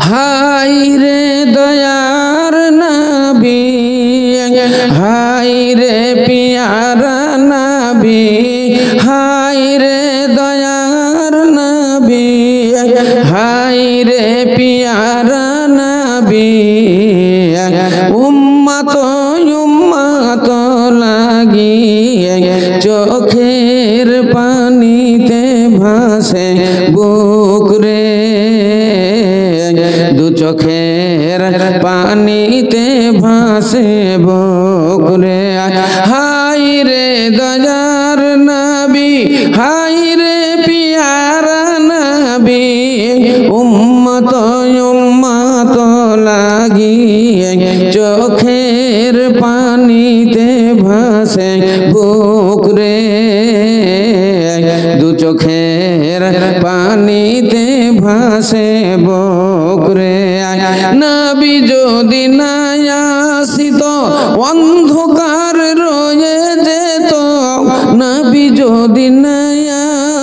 High রে দয়ার নবী, হাই রে পিয়ারা নবী, হাই রে দয়ার নবী, হাই রে পিয়ারা নবী। উম্মত উম্মত লাগিয়ে চোখের পানিতে ভাসে বুক রে, দু চোখের পানিতে ভাসে বুক রে। হাই রে দয়ার নবী, হাই রে পিয়ারা নবী, উম্মত উম্মত লাগিয়ে চোখের পানিতে ভাসে বুক রে, দু চোখের পানিতে ভাসে বুক রে। নবী যদি না আসিত অন্ধকার রয়ে যেত, নবী যদি না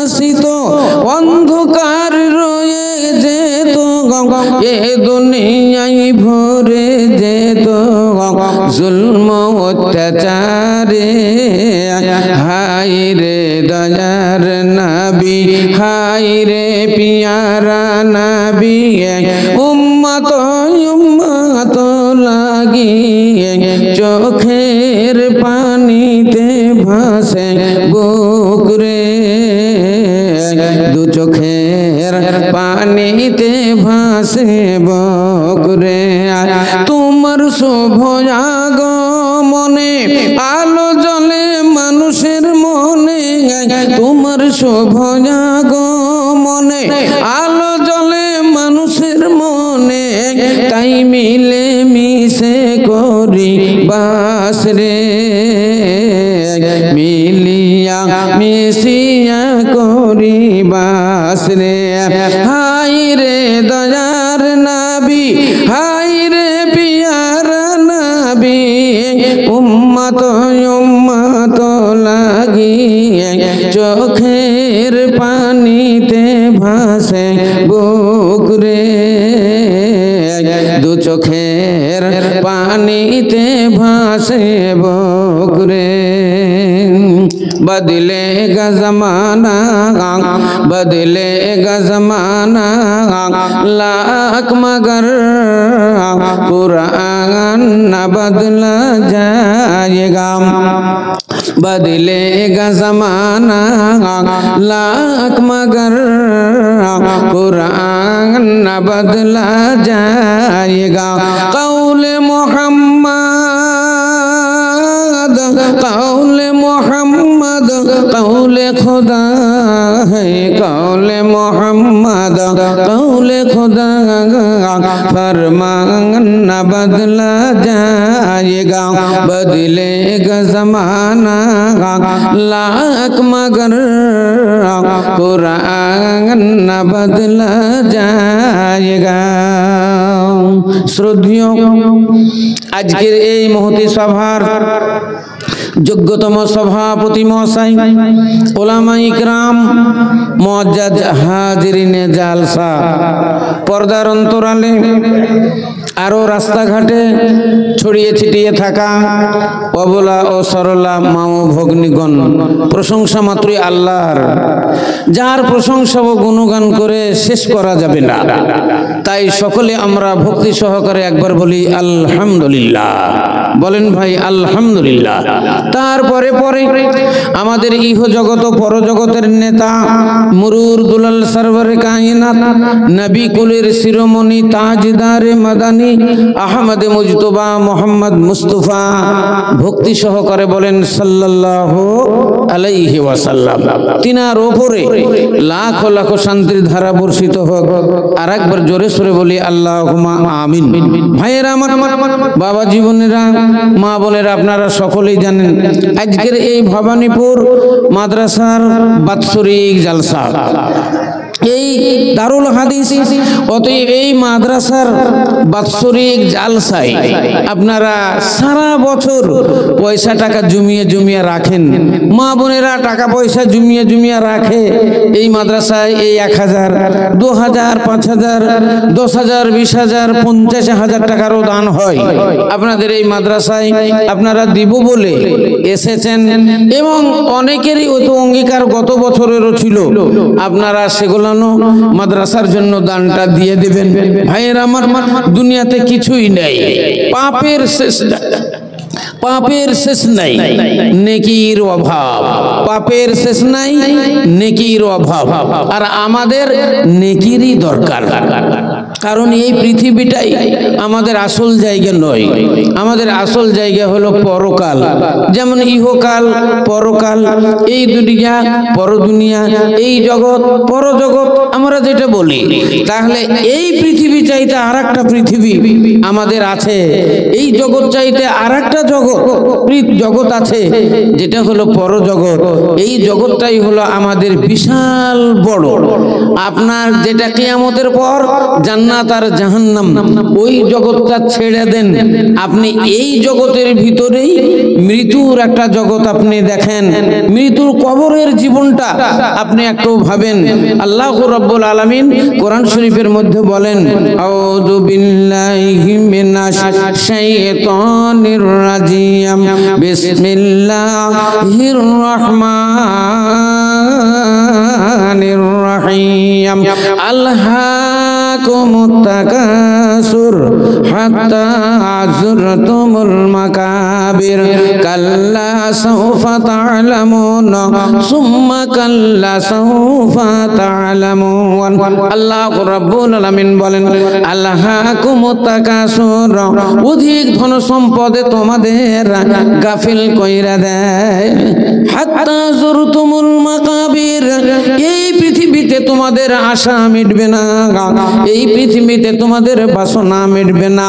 আসিত অন্ধকার রয়ে যেত, এ দুনিয়ায় ভরে যেত জুলম অত্যাচারে। হাই রে দয়ার নবী, হাই রে পিয়ারা নবী, উম্মত উম্মত লাগিয়ে চোখের পানিতে ভাসে বুক রে, দু চোখের পানিতে ভাসে বুক রে। তোমার শুভ আগমনে আলো জ্বলে মানুষের মনে, তোমার শুভ আগমনে আলো জ্বলে মানুষের মনে, তাই মিলে মিশে করি বাস রে, মিলিয়া মিশিয়া করি বাস রে। হাই রে দয়ার নবী, হাই রে পিয়ারা নবী, উম্মত উম্মত লাগিয়ে চোখের পানিতে ভাসে বুক রে, দু চোখের পানিতে ভাসে বুক রে। बदलेगा ज़माना, बदलेगा ज़माना, लाख मगर कुरान न बदला जाएगा। बदलेगा ज़माना लाख मगर कुरान न बदला जाएगा। कौल मोहम्मद, कौल मोहम्मद कौल खुदा है, कौल मोहम्मद कौल खुदा, फरमान न बदला जाएगा। बदलेगा ज़माना लाख मगर कुरान न बदला जाएगा। শ্রদ্ধেয় আজকের এই মহতি সভার যোগ্যতম সভাপতি মহাশয়, ওলামা ইকরাম, মুআজ্জাজ হাজিরিনে জালসা, পর্দার অন্তরালে আরো রাস্তাঘাটে ছড়িয়ে ছিটিয়ে থাকা অবলা ও সরলা মা ও ভগ্নীগণ, প্রশংসা মাত্রই আল্লাহর, যার প্রশংসা ও গুণগান করে শেষ করা যাবে না। তাই সকলে আমরা ভক্তি সহকারে একবার বলি আলহামদুলিল্লাহ। বলেন ভাই আলহামদুলিল্লাহ। তারপরে পরে আমাদের ইহ জগত পরজগতের নেতা মুরুর দুলাল সরওয়ারে কায়নাত, নবী কুলের শিরোমণি তাজদারে মাদানী আহমদ মুজতবা মোহাম্মদ মুস্তাফা, ভক্তি সহকারে বলেন সাল্লাল্লাহু আলাইহি ওয়াসাল্লাম। তিনার উপরে লাখ লাখ শান্তির ধারা বর্ষিত হোক। আর একবার জোরে সরে বলি আল্লাহুম্মা আমিন। ভাইয়েরা আমার, বাবা জীবনেরা, মা বোনেরা, আপনারা সকলেই জানেন আজকের এই ভবানীপুর মাদ্রাসার বাৎসরিক জালসা এই দারুল হাদিস অতএব এই মাদ্রাসার বাৎসরিক জালসায় আপনারা সারা বছর পয়সা টাকা জমিয়ে জমিয়ে রাখেন, মা বোনেরা টাকা পয়সা জমিয়ে জমিয়ে রাখে এই মাদ্রাসায়। এই 1000, 2000, 5000, 10,000, 20,000, 50,000 টাকারও দান হয় আপনাদের এই মাদ্রাসায়। আপনারা দিব বলে এসেছেন এবং অনেকেরই তো অঙ্গীকার গত বছরেরও ছিল, আপনারা সেগুলো মাদ্রাসার জন্য দানটা দিয়ে দেবেন। ভাইয়েরা আমার, দুনিয়াতে কিছুই নেই, পাপের শেষ নাই, নেকির অভাব। পাপের শেষ নাই, নেকির অভাব। আর আমাদের নেকিরই দরকার, কারণ এই পৃথিবীটাই আমাদের আসল জায়গা নয়। আমাদের আসল জায়গা হলো পরকাল। যেমন ইহকাল, পরকাল, এই দুনিয়া, পরদুনিয়া, এই জগৎ, পরজগৎ আমরা যেটা বলি। তাহলে এই পৃথিবী চাইতে আর একটা পৃথিবী আমাদের আছে, এই জগৎ চাইতে আর একটা জগৎ আছে, যেটা হলো পরজগৎ। এই জগৎটাই হলো আমাদের বিশাল বড়। আপনার যেটা কিয়ামতের পর জান্নাত আর জাহান্নাম, ওই জগৎটা ছেড়ে দেন, আপনি এই জগতের ভিতরেই মৃত্যুর একটা জগৎ আপনি দেখেন, মৃত্যুর কবরের জীবনটা আপনি একটু ভাবেন। আল্লাহ রাব্বুল আলামিন কোরআন শরীফের মধ্যে বলেন, আউযু বিল্লাহি মিনাশ শাইতানির রাজিম, বিসমিল্লাহির রহমানির রহিম, আলহাকুমুত তাকাসুর হাত্তা যুরতুমুল মাকাবির, কাল্লা সাওফা তা'লামুন সুম্মা কাল্লা সাওফা তা'লামুন। আল্লাহ রাব্বুল আলামিন বলেন, আলহাকুমুত তাকাসুর, অধিক ধন সম্পদে তোমাদের গাফিল কইরা দেয়, হাত্তা যুরতুমুল মাকাবির, এই পৃথিবীতে তোমাদের আশা মিটবে না, এই পৃথিবীতে তোমাদের বাসনা মিটবে না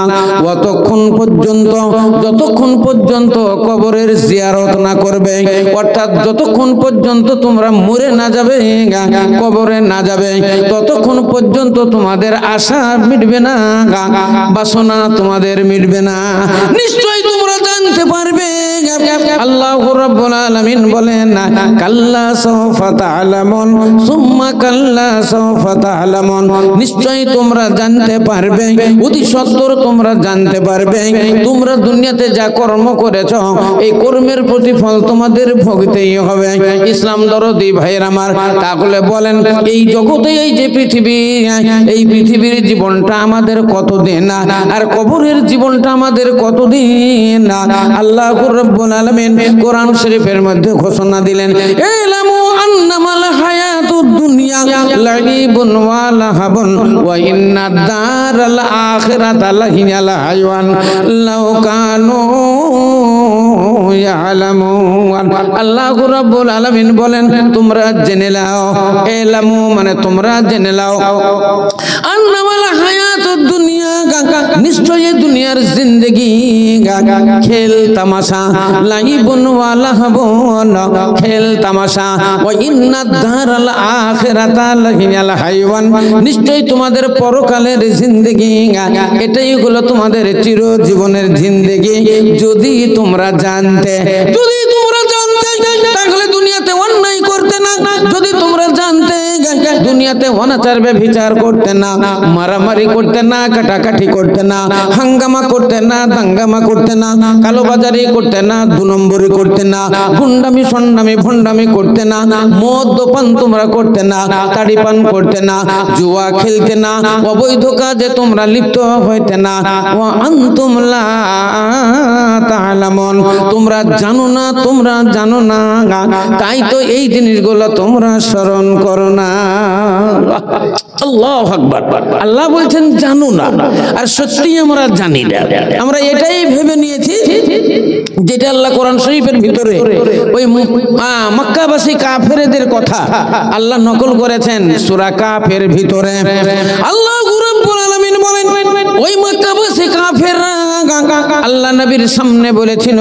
যতক্ষণ পর্যন্ত কবরের জিয়ারত না করবে, অর্থাৎ যতক্ষণ পর্যন্ত তোমরা মরে না যাবে, কবরে না যাবে, ততক্ষণ পর্যন্ত তোমাদের আশা মিটবে না, বাসনা তোমাদের মিটবে না। নিশ্চয়ই তোমরা জানতে পারবে। আল্লাহ রাব্বুল আলামিন বলেন, কাল্লা সাওফা তা'লামুন সুম্মা কাল্লা সাওফা তা'লামুন, নিশ্চয়ই তোমরা জানতে পারবে, অতি সত্বর তোমরা জানতে পারবে, তোমরা দুনিয়াতে যা কর্ম করেছ এই কর্মের প্রতিফল তোমাদের ভোগতেই হবে। ইসলাম দরদি ভাইয়ের আমার, তাহলে বলেন এই জগতে এই যে পৃথিবী, এই পৃথিবীর জীবনটা আমাদের কতদিন, আর কবরের জীবনটা আমাদের কতদিন? আল্লাহ রাব্বুল আলামিন কোরআন শরীফের মধ্যে ঘোষণা দিলেন, ইলামু আন্নামাল হায়াতুদ দুনিয়া লাইবুন ওয়া লাহাবুন ওয়া ইন্নাদ দারাল আখিরাতা লাহিয়াল হায়ওয়ান লাউ কানু ইয়ালামুন। আল্লাহ রাব্বুল আলামিন বলেন, তোমরা জেনে নাও, ইলামু মানে তোমরা জেনে নাও, আন্নামাল হায়াতুদ দুনিয়া, নিশ্চয়ই দুনিয়ার জিন্দেগি খেল তামাশা, লাইবুন ওয়া লাহাবুন, খেল তামাশা, ওয়া ইন্নাদ দারাল আখিরাতা লাহিয়াল হায়ওয়ান, নিশ্চয়ই তোমাদের পরকালের জিন্দেগি এটাই হলো তোমাদের চিরজীবনের জিন্দেগি। যদি তোমরা জানতে, তাহলে দুনিয়াতে অন্যায় করতে না, যদি তোমরা জানতে দুনিয়াতে অনাচার ব্যভিচার করতে না, মারামারি করতে না, কাটাকাটি করতে না, হাঙ্গামা করতে না, দাঙ্গামা করতে না, কালোবাজারি করতে না, 2 নম্বরি করতে না, গুন্ডামি সন্ডামি ভন্ডামি করতে না, মদ্যপান তোমরা করতে না, তাড়ি পান করতে না, জুয়া খেলতে না, অবৈধ কাজে তোমরা লিপ্ত হইতে না, ওয়া আনতুম লা তা'লামুন, তোমরা জানো না, তোমরা জানো না, তাই তো এই জিনিসগুলো তোমরা স্মরণ করো না। আল্লাহু আকবার। আল্লাহ বলছেন জানো না, আর সত্যি আমরা জানি না। আমরা এটাই ভেবে নিয়েছি, যেটা আল্লাহ কোরআন শরীফের ভিতরে ওই মক্কাবাসী কাফেরদের কথা আল্লাহ নকল করেছেন সূরা কাফের ভিতরে। আল্লাহ রাব্বুল আলামিন বলেন, ওই মক্কাবাসী কাফেররা আল্লাহ নবীর সামনে বলেছিল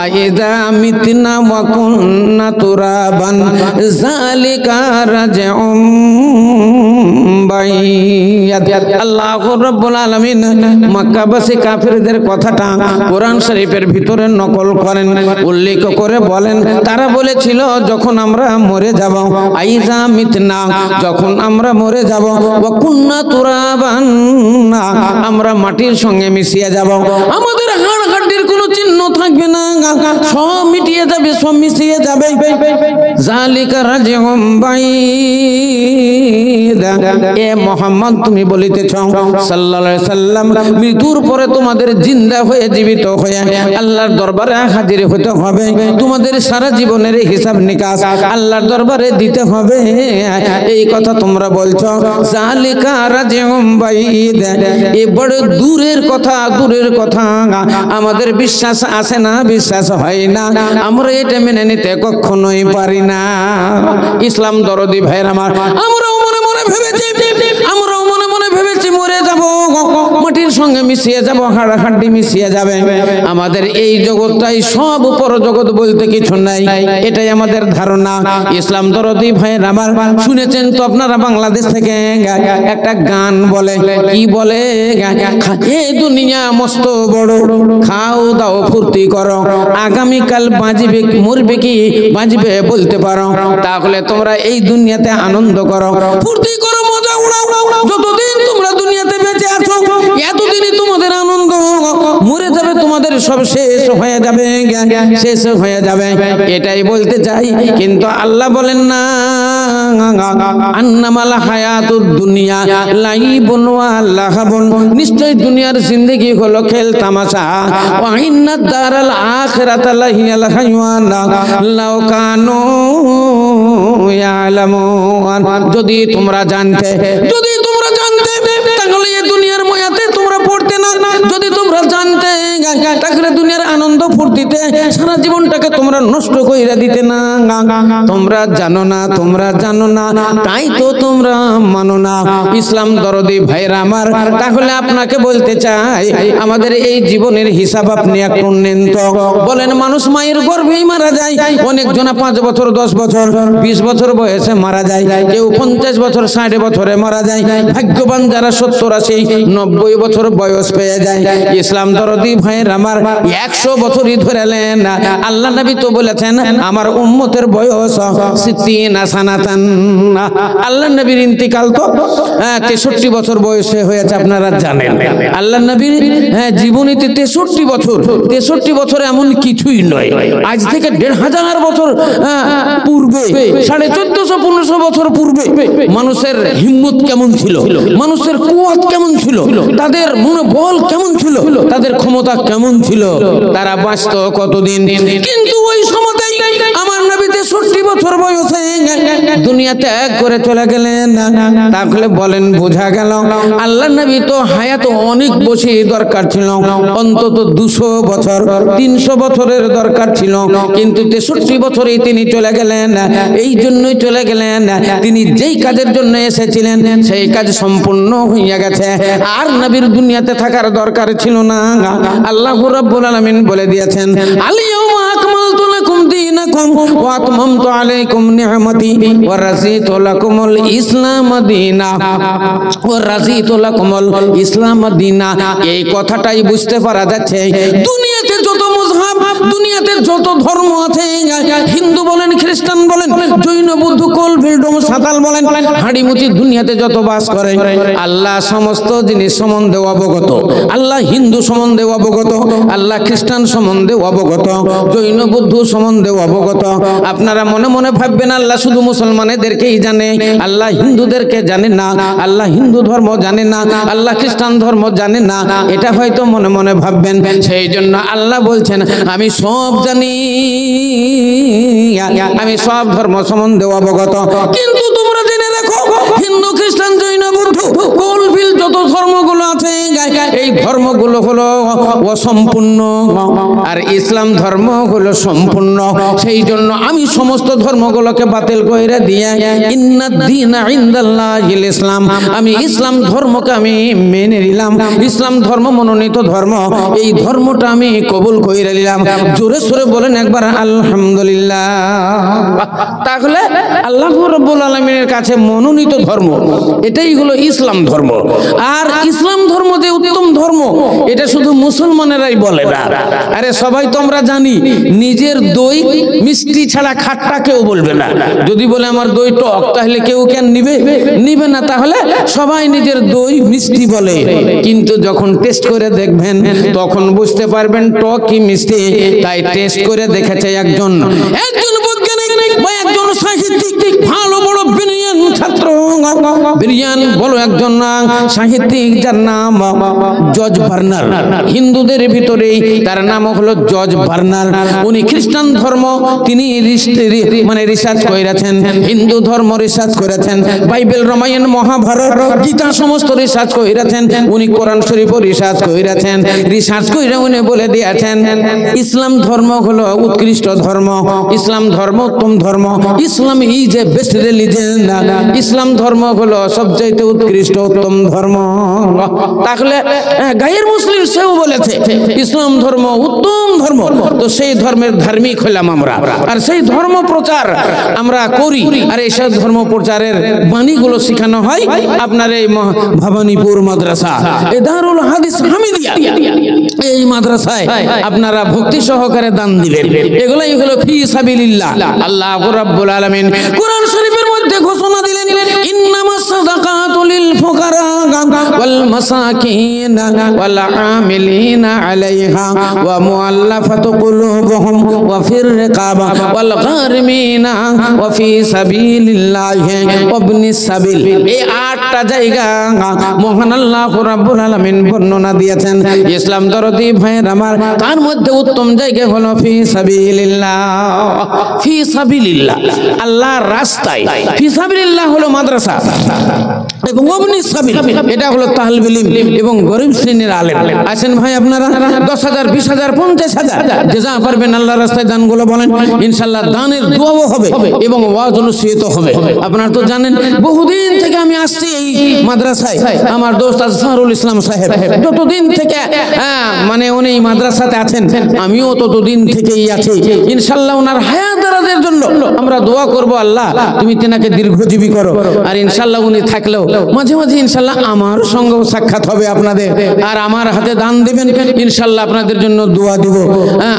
আইযা মিতনা ওয়া কুননা তুরাবান যালিকা রাজউম বাইয়াদ। আল্লাহু রাব্বুল আলামিন মক্কাবাসী কাফিরদের কথাটা কোরআন শরীফের ভিতরে নকল করেন, উল্লেখ করে বলেন তারা বলেছিল যখন আমরা মরে যাব, আইযা মিতনা যখন আমরা মরে যাব, ওয়া কুননা তুরাবান আমরা মাটির সঙ্গে মিশিয়ে যাব, আমাদের হাড় হাড্ডির কোনো চিহ্ন থাকবে না, সব মিটিয়ে যাবে, সব মিশিয়ে যাবে। যালিকা রাজউম বাইদ। এ মুহাম্মদ তুমি বলিতেছ সাল্লাল্লাহু আলাইহি সাল্লাম মৃত্যুর পরে তোমাদের জিন্দা হয়ে জীবিত হয়ে আল্লাহর দরবারে হাজির হতে হবে, তোমাদের সারা জীবনের হিসাব নিকাশ আল্লাহর দরবারে দিতে হবে, এই কথা তোমরা বলছো। যালিকা রাজউম বাইদ। এ বড় দূরের কথা, দূরের কথা, আমাদের বিশ্বাস আসে না, বিশ্বাস হয় না, আমরা এটা মেনে নিতে কখনোই পারি না। ইসলাম দরদি ভাইয়ের আমার, আমরাও মনে মনে ভেবেছি, আমরাও মনে মনে ভেবেছি মরে যাব, মাটির সঙ্গে মিশিয়ে যাব, হাড় হাড্ডি মিশিয়ে যাবে, আমাদের এই জগৎটাই সব উপর জগৎ বলতে কিছু নাই, এটাই আমাদের ধারণা। ইসলাম দরদি ভাইয়ের আমার, শুনেছেন তো আপনারা বাংলাদেশ থেকে একটা গান বলে, কি বলে, এই দুনিয়া মস্ত বড়, খাও দাও ফুর্তি করো, আগামীকাল বাঁচবে মরবে কি বাঁচবে বলতে পারো, তাহলে তোমরা এই দুনিয়াতে আনন্দ করো, ফুর্তি করো, মজা উড়াও, যতদিন তোমরা দুনিয়াতে বেঁচে আছো এতদিনই তোমাদের আনন্দ, মরে যাবে তোমাদের সব শেষ হয়ে যাবে, শেষ হয়ে যাবে, এটাই বলতে চাই। কিন্তু আল্লাহ বলেন না, আন্নামাল হায়াতুদ দুনিয়া লাইবুন ওয়া লাহাবুন, নিশ্চয় দুনিয়ার জিন্দেগি হলো খেল তামাশা, ওয়া ইন্নাদ দারাল আখিরাতা লাহিয়াল হায়াওয়ান লাউ কানু ইয়ালামুন। যদি তোমরা জানতে, যদি তোমরা জানতে, তাহলে এই দুনিয়ার মায়াতে তোমরা পড়তে না, যদি তোমরা জানতে তাহলে দুনিয়ার আনন্দ ফুর্তিতে সারা জীবনটাকে তোমরা নষ্ট কইরা দিতে না। তোমরা জানো না, তোমরা জানো না, তাই তো তোমরা মানো না। ইসলাম দরদি ভাইরা আমার, তাহলে আপনাকে বলতে চাই আমাদের এই জীবনের হিসাব আপনি একটু নেন তো। বলেন মানুষ মায়ের গর্ভেই মারা যায়, অনেক জনা 5 বছর 10 বছর 20 বছর বয়সে মারা যায়, কেউ 50 বছর 60 বছরে মারা যায়, ভাগ্যবান যারা 70 80 90 বছর বয়স পেয়ে যায়। ইসলাম দরদি ভাইয়ের আমার 100 বছরই ধরেলেন, আল্লাহ নবী তো বলেছেন আমার উম্মতের বয়স 60 সানাতান। আল্লাহ নবীর ইন্তিকাল তো 63 বছর বয়সে হয়েছে, আপনারা জানেন। আল্লাহ নবীর জীবনীতে 63 বছর, 63 বছর এমন কিছুই নয়, আজ থেকে 1500 বছর পূর্বে, 1450-1500 বছর পূর্বে মানুষের হিম্মত কেমন ছিল, মানুষের কুয়াত কেমন ছিল, তাদের মনোবল কেমন ছিল, তাদের ক্ষমতা কেমন ছিল, তারা বাঁচত কতদিন। কিন্তু ওই সময়তেই আমার নবী 63 বছর বয়সে দুনিয়া ত্যাগ করে চলে গেলেন। তাহলে বলেন বোঝা গেল আল্লাহ নবী তো হায়াত অনেক বেশি দরকার ছিল, অন্তত 200 বছর 300 বছরের দরকার ছিল, কিন্তু 63 বছরেই তিনি চলে গেলেন। এই জন্যই চলে গেলেন, তিনি যেই কাজের জন্য এসেছিলেন সেই কাজ সম্পূর্ণ হয়ে গেছে, আর নবীর দুনিয়াতে থাকার দরকার ছিল না। আল্লাহ রাব্বুল আলামিন বলে দিয়েছেন আল-ইয়াওমা আকমালতু লাকুম দীনাকুম ওয়া আতমামতু আলাইকুম নি'মাতি ওয়া রাযীতু লাকুমুল ইসলাম দীনা, ওয়া রাযীতু লাকুমুল ইসলাম দীনা। এই কথাটাই বুঝতে পারা যাচ্ছে দুনিয়াতে যত মাযহাব, দুনিয়াতে যত ধর্ম আছে, হিন্দু বলেন, খ্রিস্টান বলেন, জৈন, বৌদ্ধ, কোলভিলডম, সাঁতাল বলেন, হাড়িমুচি দুনিয়াতে যত বাস করে, আল্লাহ সমস্ত জিনিস সম্বন্ধে অবগত, আল্লাহ হিন্দু সম্বন্ধে অবগত, আল্লাহ খ্রিস্টান সম্বন্ধে অবগত, জৈন বৌদ্ধ সম্বন্ধে অবগত। আপনারা মনে মনে ভাববেন আল্লাহ শুধু মুসলমানেদেরকেই জানে, আল্লাহ হিন্দুদেরকে জানে না, আল্লাহ হিন্দু ধর্ম জানে না, আল্লাহ খ্রিস্টান ধর্ম জানে না, এটা হয়তো মনে মনে ভাববেন। সেই জন্য আল্লাহ বলছেন আমি সব জানি, আমি সব ধর্ম সম্বন্ধে অবগত। কিন্তু তোমরা জেনে রাখো হিন্দু, খ্রিস্টান, জৈন, বৌদ্ধ, কোলভিল যত ধর্মগুলো আছে এই ধর্মগুলো হলো অসম্পূর্ণ আর ইসলাম ধর্ম হলো সম্পূর্ণ। সেই জন্য আমি সমস্ত ধর্মগুলোকে বাতিল করে দিয়ে ইন্নাদ-দীনা ইনদাল্লাহিল ইসলাম, আমি ইসলাম ধর্মকে আমি মেনে নিলাম। ইসলাম ধর্ম মনোনীত ধর্ম, এই ধর্মটা আমি কবুল করে নিলাম। জোরে সোরে বলেন একবার আলহামদুলিল্লাহ। তাহলে আল্লাহ রাব্বুল আলামিনের কাছে মনোনীত ধর্ম এটাই হলো ইসলাম ধর্ম। আর ইসলাম ধর্ম যে উত্তম ধর্ম এটা শুধু মুসলমানেরাই বলে না, আরে সবাই তো আমরা জানি। নিজের দই মিষ্টি ছাড়া খাট্টা কেউ বলবে না। যদি বলে আমার দই টক তাহলে কেউ কেন নিবে না। তাহলে সবাই নিজের দই মিষ্টি বলে, কিন্তু যখন টেস্ট করে দেখবেন তখন বুঝতে পারবেন টক কি মিষ্টি। তাই টেস্ট করে দেখেছে একজন বৈজ্ঞানিক বা একজন সাহিত্যিক, ভালো বড় ব্রিলিয়ান ছাত্র, ব্রিলিয়ান বলো একজন সাহিত্যিক যার নাম জর্জ বার্নার। হিন্দুদের ভিতরেই তার নাম হলো জর্জ বার্নার। উনি খ্রিস্টান ধর্ম তিনি রিসার্চ করেছেন, হিন্দু ধর্ম রিসার্চ করেছেন, বাইবেল রামায়ণ মহাভারত গীতা সমস্ত রিসার্চ করেছেন, উনি কোরআন শরীফও রিসার্চ করেছেন। রিসার্চ করে উনি বলে দিয়েছেন ইসলাম ধর্ম হলো উৎকৃষ্ট ধর্ম, ইসলাম ধর্ম উত্তম ধর্ম, ইসলাম ইজ এ বেস্ট রিলিজিয়ন, ইসলাম ধর্ম হলো সবচেয়ে উৎকৃষ্ট উত্তম ধর্ম। তাহলে গায়ের মুসলিম সেও বলেছে ইসলাম ধর্ম উত্তম ধর্ম, তো সেই ধর্মের ধার্মিক হলাম আমরা, আর সেই ধর্ম প্রচার আমরা করি। আর এইসব ধর্ম প্রচারের বাণীগুলো শেখানো হয় আপনার এই ভবানীপুর মাদ্রাসা, এই দারুল হাদিস হামিদিয়া, এই মাদ্রাসায় আপনারা ভক্তি সহকারে দান দিবেন। এগুলাই হলো ফি সাবিলিল্লাহ। আল্লাহ রাব্বুল আলামিন কোরআন শরীফের মধ্যে ঘোষণা দিলেন ইন্নামাস সাদাকাতু লিল ফুকারা ওয়াল মাসাকিন ওয়াল আমিলিনা আলাইহা ওয়া মুআল্লাফাতু কুলুবুহুম ওয়া ফির রিকাবা ওয়াল গারিমিনা ওয়া ফি সাবিলিল্লাহি ওয়া ইবনিস সাবিল। এই 8টা জায়গা মহান আল্লাহ রাব্বুল আলামিন বর্ণনা দিয়েছেন। ইসলাম দরদি ভাইয়ের আমার, তার মধ্যে উত্তম জায়গা হলো ফি সাবিলিল্লাহ। ফি সাবিলিল্লাহ আল্লাহর রাস্তায়, ফি সাবিলিল্লাহ হলো মাদ্রাসা এবং ইবনিস সাবিল এটা হলো তাহলিল ইলম এবং গরিব শ্রেণীর আলেম। আছেন ভাই আপনারা 10,000 20,000 50,000 যে যা পারবেন আল্লাহর রাস্তায় দানগুলো বলেন, ইনশাআল্লাহ দানের দোয়াও হবে এবং ওয়াজ নসিহত হবে। আপনারা তো জানেন বহুদিন থেকে আমি আসছি এই মাদ্রাসায়। আমার দোস্ত আজহারুল ইসলাম সাহেব যতদিন থেকে মানে উনি এই মাদ্রাসাতে আছেন, আমিও ততদিন থেকেই আছি। ইনশাআল্লাহ ওনার হায়াত দারাজের জন্য আমরা দোয়া করব, আল্লাহ তুমি তেনাকে দীর্ঘজীবী করো। আর ইনশাআল্লাহ উনি থাকলেও মাঝে মাঝে ইনশাআল্লাহ আমার সঙ্গেও সাক্ষাৎ হবে আপনাদের, আর আমার হাতে দান দিবেন, ইনশাআল্লাহ আপনাদের জন্য দোয়া দিব।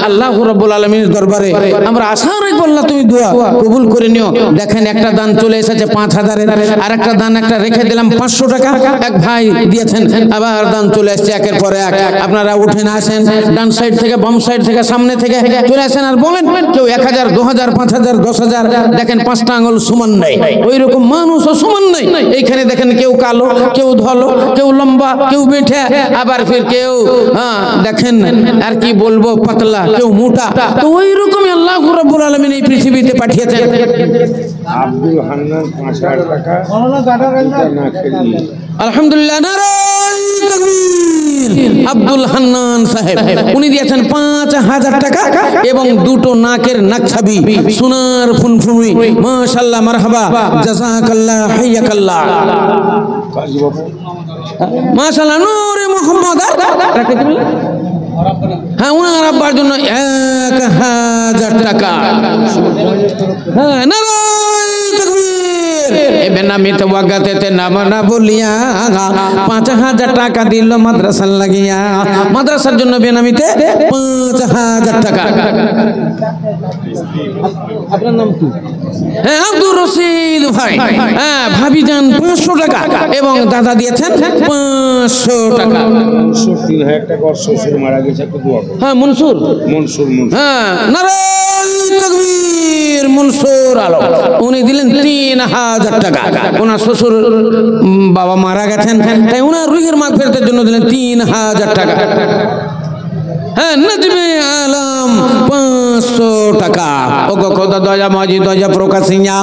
আল্লাহ রাব্বুল আলামিনের দরবারে আমরা আশা রাখব আল্লাহ তুমি দোয়া কবুল করে নিও। দেখেন একটা দান চলে এসেছে 5,000-এর, আর একটা দান একটা রেখে দিলাম 500 টাকা, এক ভাই দিয়েছেন, আবার দান চলে আসছে একের পর এক। আপনারা উঠেন আসেন, ডান সাইড থেকে বাম সাইড থেকে সামনে থেকে চলে আসেন আর বলেন। কেউ 1,000 2,000 5,000 10,000, দেখেন 5টা আঙুল সমান নাই, ওই রকম মানুষও সমান নাই। এইখানে দেখেন কেউ কালো, কেউ ধলো, কেউ লম্বা, কেউ বেঠে, আবার ফির কেউ দেখেন আর কি বলবো পাতলা, কেউ মোটা। তো ওই রকমই আল্লাহ রাব্বুল আলামিন এই পৃথিবীতে পাঠিয়েছেন। আব্দুল হান্নান 5,000 টাকা আলহামদুলিল্লাহ, নারায়ে তাকবীর। আব্দুল হান্নান সাহেব উনি দিয়েছেন 5,000 টাকা এবং 2টো নাকের নাকছাবি সোনার ফুনফুনি। মাশাআল্লাহ, মারহাবা, জাযাকাল্লাহ, হাইয়াকাল্লাহ, মাশাআল্লাহ, নূরে মুহাম্মদ। হ্যাঁ, ওনার আব্বার জন্য 1,000 টাকা। হ্যাঁ, নারায়ে তাকবীর। এ বেনামিতে ওয়াগাতেতে নাম না বলিয়া 5,000 টাকা দিল মাদ্রাসার লাগিয়া। মাদ্রাসার জন্য বেনামিতে 5,000 টাকা। আপনার নাম কি? হ্যাঁ, আব্দুর রশিদ ভাই। হ্যাঁ, ভাবিজান 500 টাকা এবং দাদা দিয়েছেন 500 টাকা। 3,000 টাকা ওর শ্বশুর মারা গেছে, একটু দোয়া করুন। হ্যাঁ, মনসুর। হ্যাঁ, নারায়ে তাকবীর। মনসুর আলম উনি দিলেন 3,000 টাকা। ওনার শ্বশুর বাবা মারা গেছেন, তাই ওনার রুহের মাগফিরাতের জন্য দিলেন 3,000 টাকা। হ্যাঁ, নাজমে আলম 500 টাকা। ও গো খোদা দয়া মজি দয়া প্রকাশিয়া,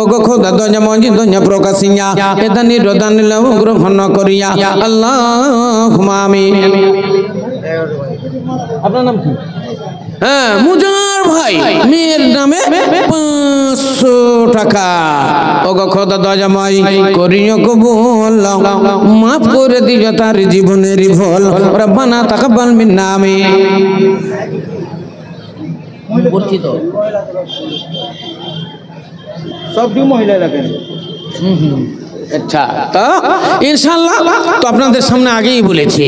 ও গো খোদা দয়া মজি দয়া প্রকাশিয়া, এটা নিরদান লাভ গ্রহণ করিয়া আল্লাহুম্মা আমিন। আপনার নাম কি? হ্যাঁ, মুজার ভাই, মেয়ের নামে 500 টাকা। ও গো খোদা দয়াময় করিও কবুল, মাফ করে দিও তার জীবনের ভুল, রব্বানা তাকাব্বাল মিন্না আমিন। বলছি তো সবটি মহিলা রাখেন। আচ্ছা, তো ইনশাআল্লাহ তো আপনাদের সামনে আগেই বলেছি,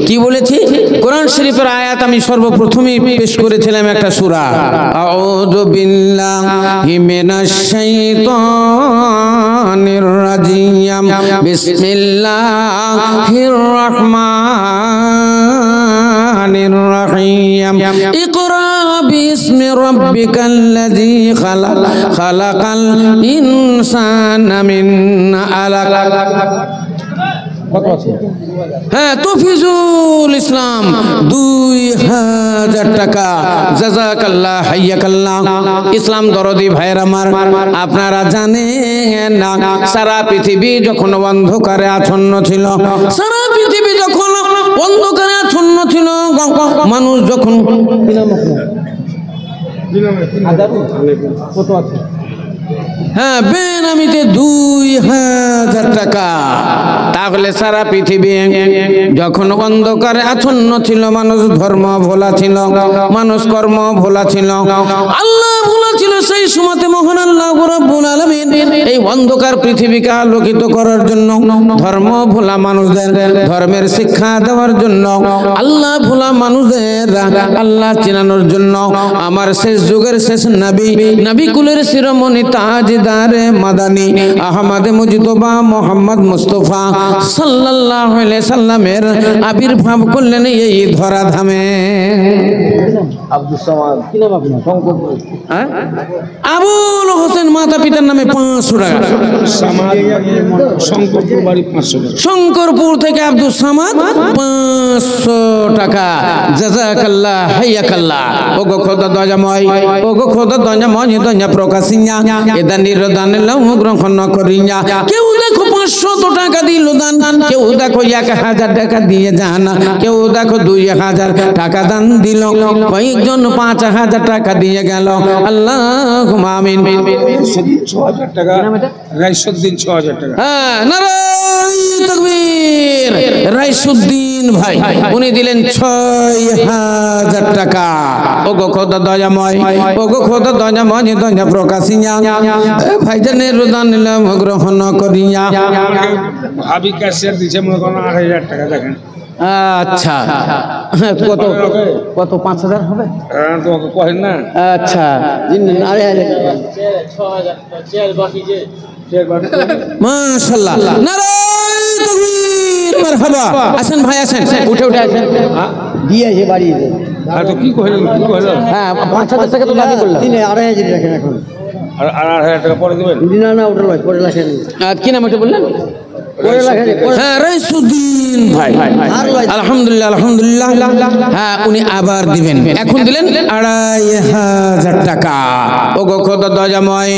কি বলেছি? কোরআন শরীফের আয়াত আমি সর্বপ্রথমেই পেশ করেছিলাম একটা সূরা, আউযু বিল্লাহি মিনাশ শাইতানির রাজিম, বিসমিল্লাহির রহমানির রহিম, ইকরা বিসমি রাব্বিকাল্লাযী খালাক, খালাকাল ইনসানা মিন আলাক। হ্যাঁ, তফিজুল ইসলাম 2000 টাকা। জাযাকাল্লাহ হাইয়াকাল্লাহ। ইসলাম দরদি ভাইয়ের আমার, আপনারা জানেন না, সারা পৃথিবী যখন অন্ধকারে আচ্ছন্ন ছিল, সারা পৃথিবী যখন অন্ধকারে আচ্ছন্ন ছিল, মানুষ যখন কত আছে? হ্যাঁ, বেনামিতে 2000 টাকা। তাহলে সারা পৃথিবী যখন অন্ধকারে আচ্ছন্ন ছিল, মানুষ ধর্ম ভোলা ছিল, মানুষ কর্ম ভোলা ছিল, আল্লাহ ভোলা ছিল, সেই সময়তে মহান আল্লাহ রাব্বুল আলামিন এই অন্ধকার পৃথিবীকে আলোকিত করার জন্য, ধর্ম ভোলা মানুষদের ধর্মের শিক্ষা দেওয়ার জন্য, আল্লাহ ভোলা মানুষদের আল্লাহ চিনানোর জন্য আমার শেষ যুগের শেষ নবী, নবী কুলের শিরোমণি তাজদারে মাদানী আহমদ মুজতবা মোহাম্মদ মুস্তাফা সাল্লাল্লাহু আলাইহি সাল্লামের আবির্ভাব করলেন এই ধরাধামে। আব্দুল সামাদ, কি নাম আপনার? শঙ্করপুর। হ্যাঁ, আবুল হোসেন, মাতা পিতার নামে 500 টাকা। সামাদ শঙ্করপুর বাড়ি 500 টাকা। শঙ্করপুর থেকে আব্দুল সামাদ 500 টাকা। জাযাকাল্লাহ হাইয়াকাল্লাহ। ওগো খোদা দয়াময়, ওগো খোদা দয়াময় দয়া প্রকাশিয়া, এদা নিরদান লাভ গ্রহণ করিয়া। কেউ দেখো 500 টাকা দিল দান, কেউ দেখো 1000 টাকা দিয়ে যান, কেউ দেখো 2000 টাকা দান দিল, কয়েকজন 5000 টাকা দিয়ে গেল। আল্লাহুম্মা আমিন। 6000 টাকা। রাইসুদ্দিন 6000 টাকা। হ্যাঁ, নারায়ে তাকবীর। রাইসুদ্দিন ভাই উনি দিলেন 6000 টাকা। ওগো খোদা দয়াময়, ওগো খোদা দয়াময় দয়া প্রকাশিয়া, ভাইজানের রোদান নিলাম গ্রহণ করিয়া। ভাবি ক্যাশিয়ার দিছে মনে করেন 8000 টাকা। দেখেন আচ্ছা, কত কত 5000 হবে? হ্যাঁ, তোমাকে কহেন না। আচ্ছা, মাশাআল্লাহ, নারায়ে তাকবীর, মারহাবা। আসেন ভাই, আসেন, উঠে উঠে আসেন। দিয়েছে বাড়িতে। আর তো কি কইলেন, কি কইলেন? হ্যাঁ, 5000 টাকা তো দাবি করলাম। 2500 রাখেন এখন। আর 8000 টাকা পরে দিবেন? না না, ওটা নয়, পরে রাখেন। আর কি নাম এটা বললেন? পরে রাখেন। হ্যাঁ, রাইসুদ্দিন ভাই। আলহামদুলিল্লাহ, আলহামদুলিল্লাহ। হ্যাঁ, উনি আবার দিবেন। এখন দিলেন 2500 টাকা। ওগো খোদা দয়াময়,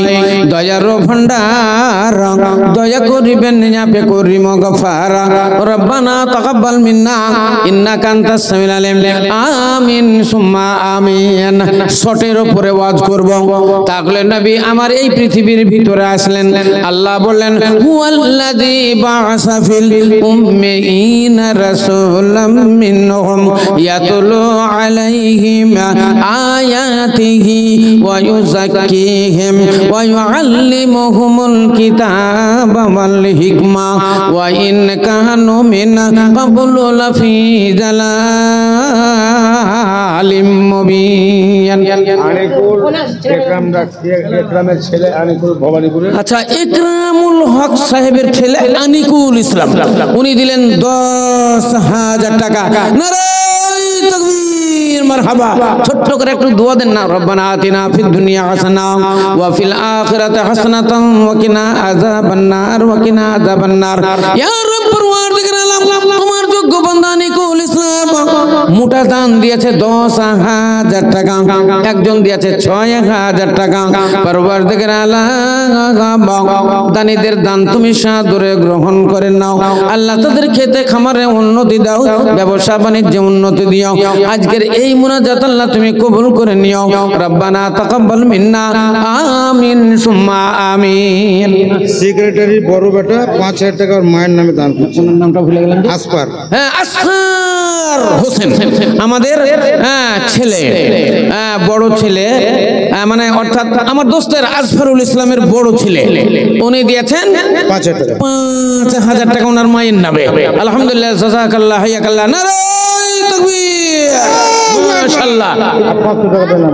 দয়ার ভান্ডার, দয়া করিবেন আপনি করিম গফার, রব্বানা তাকাব্বাল মিন্না ইন্নাকা আনতাস সামিউল আলিম। আমিন সুম্মা আমিন। শটের উপরে ওয়াজ করব। তাহলে নবী আমার এই পৃথিবীর ভিতরে আসলেন, আল্লাহ বললেন হুয়াল্লাযী বা'আসা ফিল উম্মিয়িনা রাসূলাম মিনহুম ইয়াতলু আলাইহিম আয়াতিহি ওয়া ইউযাক্কিহিম ওয়া ইউআল্লিমুহুমুল কিতাবা ওয়াল হিকমা ওয়া ইন কানু মিন ক্বাবলু লাফি যালালিম মুবিন। আনিকুল একরামের ছেলে আনিকুল ভবানীপুরে। আচ্ছা, ইকরামুল হক সাহেবের ছেলে আনিকুল ইসলাম, উনি দিলেন 10000 টাকা। নারায়ে তাকবীর, মারহাবা। ছোট্ট করে একটু দোয়া দেন না, রব্বানা আতিনা ফিদ দুনিয়া হাসানা ওয়া ফিল আখিরাতি হাসানাতান ওয়া কিনা আযাবান নার ওয়া কিনা আযাবান নার। ইয়া রাব্বুল ওয়ারদিগার আলম, তোমার যোগ্য বান্দা আনিকুল ইসলাম মোটা দান দিয়েছে 10,000 টাকা, একজন দিয়েছে 6,000 টাকা। পরবর্তীকার আল্লাহ দানীদের দান তুমি সাদরে গ্রহণ করে নাও আল্লাহ, তাদের খেতে খামারে উন্নতি দাও, ব্যবসা বাণিজ্যে উন্নতি দিও। আজকের এই মুনাজাত আল্লাহ তুমি কবুল করে নিও। রব্বানা তাকাব্বাল মিন্না, আমিন সুম্মা আমিন। সেক্রেটারির বড় বেটা 5,000 টাকা ওর মায়ের নামে দান করছে। ওনার নামটা ভুলে গেলাম। আসপার। হ্যাঁ, আসফার হোসেন আমাদের ছেলে, বড় ছেলে, মানে অর্থাৎ আমার দোস্তের আসফারুল ইসলামের বড় ছেলে, উনি দিয়েছেন 5,000 টাকা। 5,000 টাকা ওনার মায়ের নামে। আলহামদুলিল্লাহ, জাযাকাল্লাহ, হাইয়াকাল্লাহ, নারায়ে তাকবীর, মাশাআল্লাহ। 500 টাকা পেলাম।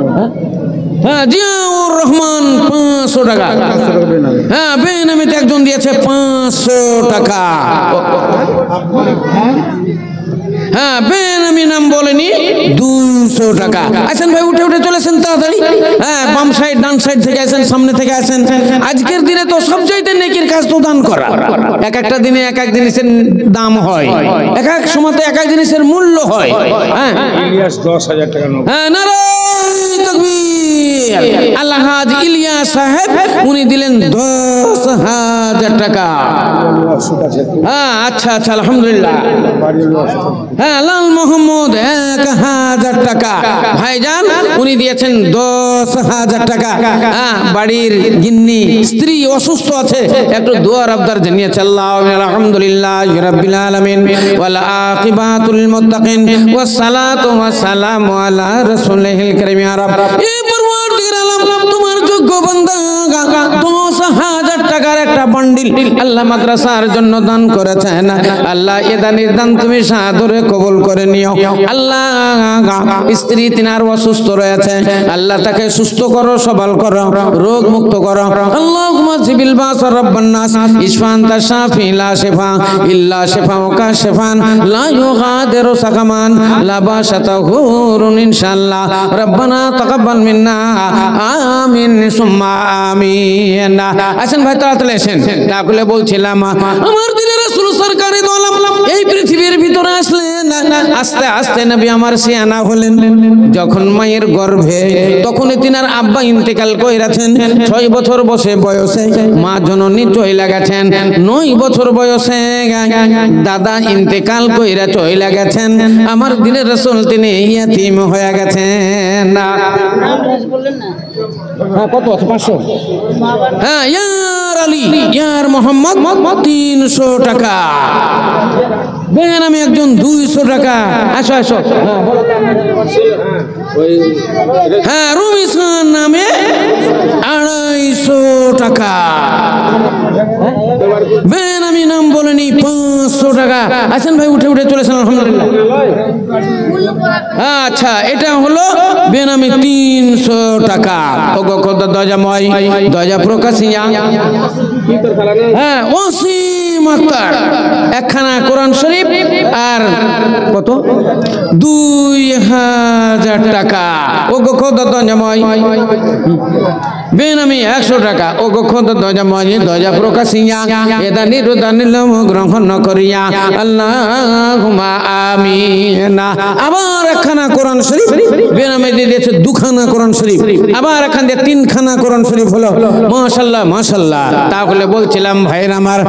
হ্যাঁ, জিয়াউর রহমান 500 টাকা। 500 টাকা পেলাম। হ্যাঁ, বেনামিতে একজন দিয়েছে 500 টাকা। হ্যাঁ, বেনামি নাম বলেনি, 200 টাকা। আসেন ভাই, উঠে উঠে চলেছেন তাড়াতাড়ি। হ্যাঁ, বাম সাইড ডান সাইড থেকে আসেন, সামনে থেকে আসেন। আজকের দিনে তো সবচাইতে নেকির কাজ তো দান করা। এক একটা দিনে এক এক জিনিসের দাম হয়, এক এক সময় এক এক জিনিসের মূল্য হয়। হ্যাঁ, ইলিয়াস 10,000 টাকা নেব। হ্যাঁ, নারায়ে তাকবীর। আলহাজ ইলিয়াস সাহেব উনি দিলেন 10,000 টাকা। হ্যাঁ, আচ্ছা আচ্ছা, আলহামদুলিল্লাহ। হ্যাঁ, লাল মোহাম্মদ 1,000 টাকা। ভাইজান উনি দিয়েছেন 10,000 টাকা। হ্যাঁ, বাড়ির গিন্নি স্ত্রী অসুস্থ আছে, একটু দোয়ার আবদার জানিয়েছে। আল্লাহ আলহামদুলিল্লাহি রাব্বিল আলামিন ওয়াল আকিবাতুল মুত্তাকিন ওয়াস সালাতু ওয়াস সালামু আলা রাসূলিল কারীম। ইয়া রাব, এই পরওয়ারদিগার আলম তোমার যোগ্য বান্দা 10,000 টাকার একটা বান্ডিল আল্লাহ মাদ্রাসার জন্য দান করেছেন। আল্লাহ এ দানের দান তুমি সাদরে কবুল করে নিও। আল্লাহ স্ত্রী তিনার অসুস্থ রয়েছে, আল্লাহ তাকে সুস্থ করো, সবল করো, রোগ মুক্ত করো। আল্লাহুম্মা জিবিল বাস রাব্বান নাস ইশফান তাশাফি লা শিফা ইল্লা শিফাউকা শিফান লা ইউগাদিরু সাকামান লা বাশাতাহুরুন ইনশাআল্লাহ। রব্বানা তাকাব্বাল মিন্না, আমিন সুম্মা আমিন। আসেন ভাই, তাড়াতাড়ি আসেন। তাহলে বলছিলাম আমার দিনের রাসূল সরকারে দো আলম এই পৃথিবীর ভিতরে আসলেন, আস্তে আস্তে নবী আমার সিয়ানা হলেন। যখন মায়ের গর্ভে, তখনই তিনার আব্বা ইন্তেকাল কইরাছেন। 6 বছর বয়সে মা জননী চইলা গেছেন। 9 বছর বয়সে দাদা ইন্তেকাল কইরা চইলা গেছেন। আমার দিনের রাসূল তিনি ইয়াতীম হয়ে গেছেন। হ্যাঁ, কত আছে? 500। হ্যাঁ, ইয়ার আলী, ইয়ার মোহাম্মদ 300 টাকা। বেনামি একজন 200 টাকা। আসো আসো। হ্যাঁ, রুমিস খান নামে 250 টাকা। বেনামি নাম বলেনি, 500 টাকা। আসেন ভাই, উঠে উঠে চলেছেন। আলহামদুলিল্লাহ। আচ্ছা, এটা হলো বেনামি 300 টাকা। ওগো কত দয়াময়, দয়া প্রকাশিয়া। হ্যাঁ, ওসিম আক্তার একখানা কোরআন শরীফ আর কত 2,000 টাকা। ওগো কত দয়াময়, বেনামি 100 টাকা। ওগো কত দয়াময়, দয়া প্রকাশিয়া। এদা নিরুদানিল গ্রহণ করিয়া। আল্লাহুম্মা আমিন। আবার একখানা কোরআন শরীফ বেনামে দিয়ে দিয়েছে 2খানা কোরআন শরীফ। আবার এখান দিয়ে 3খানা কোরআন শরীফ হলো। মাশাআল্লাহ মাশাআল্লাহ। তাহলে বলছিলাম ভাইরা আমার,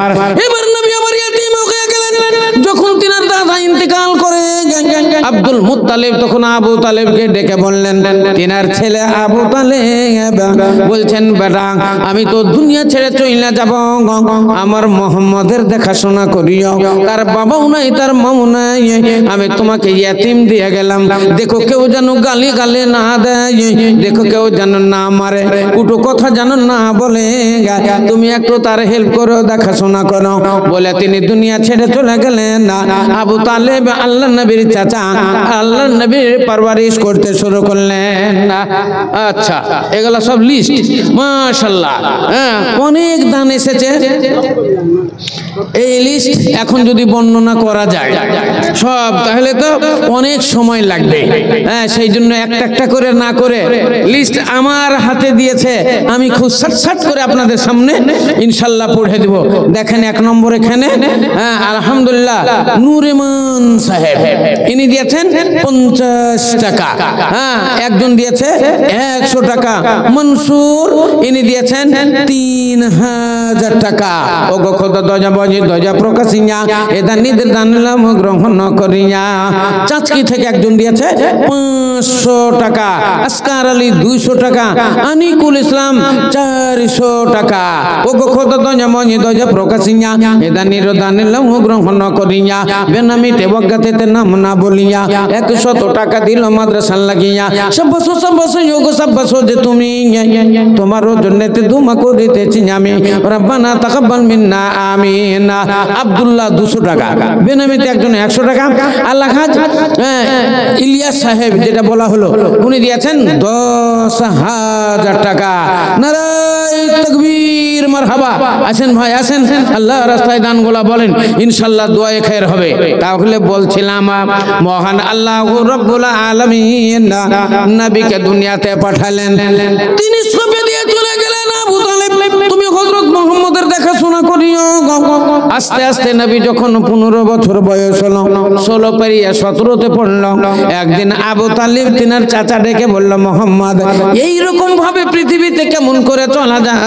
এবার নবী আমার ইয়াতীম হয়ে গেলেন। যখন তিনার দাদা ইন্তেকাল করে আব্দুল মুত্তালিব তখন আবু তালেবকে ডেকে বললেন, তিনার ছেলে আবু তালেব বলছেন, বেটা আমি তো দুনিয়া ছেড়ে চইলা যাব, আমার মোহাম্মদের দেখাশোনা করিও। তার বাবাও নাই, তার মাও নাই, আমি তোমাকে ইয়াতীম দিয়ে গেলাম। দেখো কেউ যেন গালি গালে না দেয়, দেখো কেউ যেন না মারে, কুটু কথা যেন না বলে, তুমি একটু তার হেল্প করো, দেখাশোনা করো। বলে তিনি দুনিয়া ছেড়ে চলে গেলেন। আবু তালেব আল্লাহ নবীর চাচা, আল্লাহ নবীর পারওয়ারিশ করতে শুরু করলেন। আচ্ছা, এগুলো সব লিস্ট। মাশাআল্লাহ। হ্যাঁ, অনেক দান এসেছে। এই লিস্ট এখন যদি বর্ণনা করা যায় সব, তাহলে তো অনেক সময় লাগবে। হ্যাঁ, সেই জন্য একটা একটা করে না করে লিস্ট আমার হাতে দিয়েছে, আমি খুব সাট করে আপনাদের সামনে ইনশাল্লাহ পড়ে দেব। দেখেন 1 নম্বর এখানে, হ্যাঁ আলহামদুলিল্লাহ, নুরেমান সাহেব, ইনি দিয়েছেন 50 টাকা। হ্যাঁ, একজন দিয়েছে 100 টাকা। মনসুর, ইনি দিয়েছেন 3000 টাকা। ও গো খোদা দজা বজি দজা প্রকাশিয়া এদা নিদের দানলাম গ্রহণ করিয়া। চাঁচকি থেকে একজন দিয়েছে 500 টাকা। আসকার আলী 200 টাকা। আনিকুল ইসলাম 400 টাকা। ও গো খোদা দজা বজি দজা প্রকাশিয়া এদা নির দানলাম গ্রহণ করিয়া। বেনামিতে বগাতে নাম না বলিয়া 100 টাকা দিল মাদ্রাসা লাগিয়া। সব বসো যোগ সব বসো যে তুমি, তোমারও জন্যতে দুমা করিতেছি আমি। রব্বানা তাকাব্বাল মিন্না আমিন। আব্দুল্লাহ 200 টাকা। বেনামিতে একজন 100 টাকা। আল্লাহ হাজ ইলিয়াস সাহেব যেটা বলা হলো, উনি দিয়েছেন 10,000 টাকা। নারায়ে তাকবীর, মারহাবা। আসেন ভাই আসেন, আল্লাহ রাস্তায় দানগুলা বলেন, ইনশাআল্লাহ দোয়ায়ে খায়ের হবে। তাহলে বলছিলাম, মহান আল্লাহ রব্বুল আলামিন নবীকে দুনিয়াতে পাঠালেন, তিনি সবে দিয়ে চলে গেলেন। আবু তালেব, তুমি হযরত মুহাম্মদের দেখাশোনা করিও। আস্তে আস্তে নবী যখন 15 বছর বয়স হলো, 16 পেরিয়ে 17তে পড়লো, একদিন আবু তালিব তিনার চাচা ডেকে বলল, মুহাম্মদ, এইরকম ভাবে পৃথিবীতে কেমন করে চলা যায়?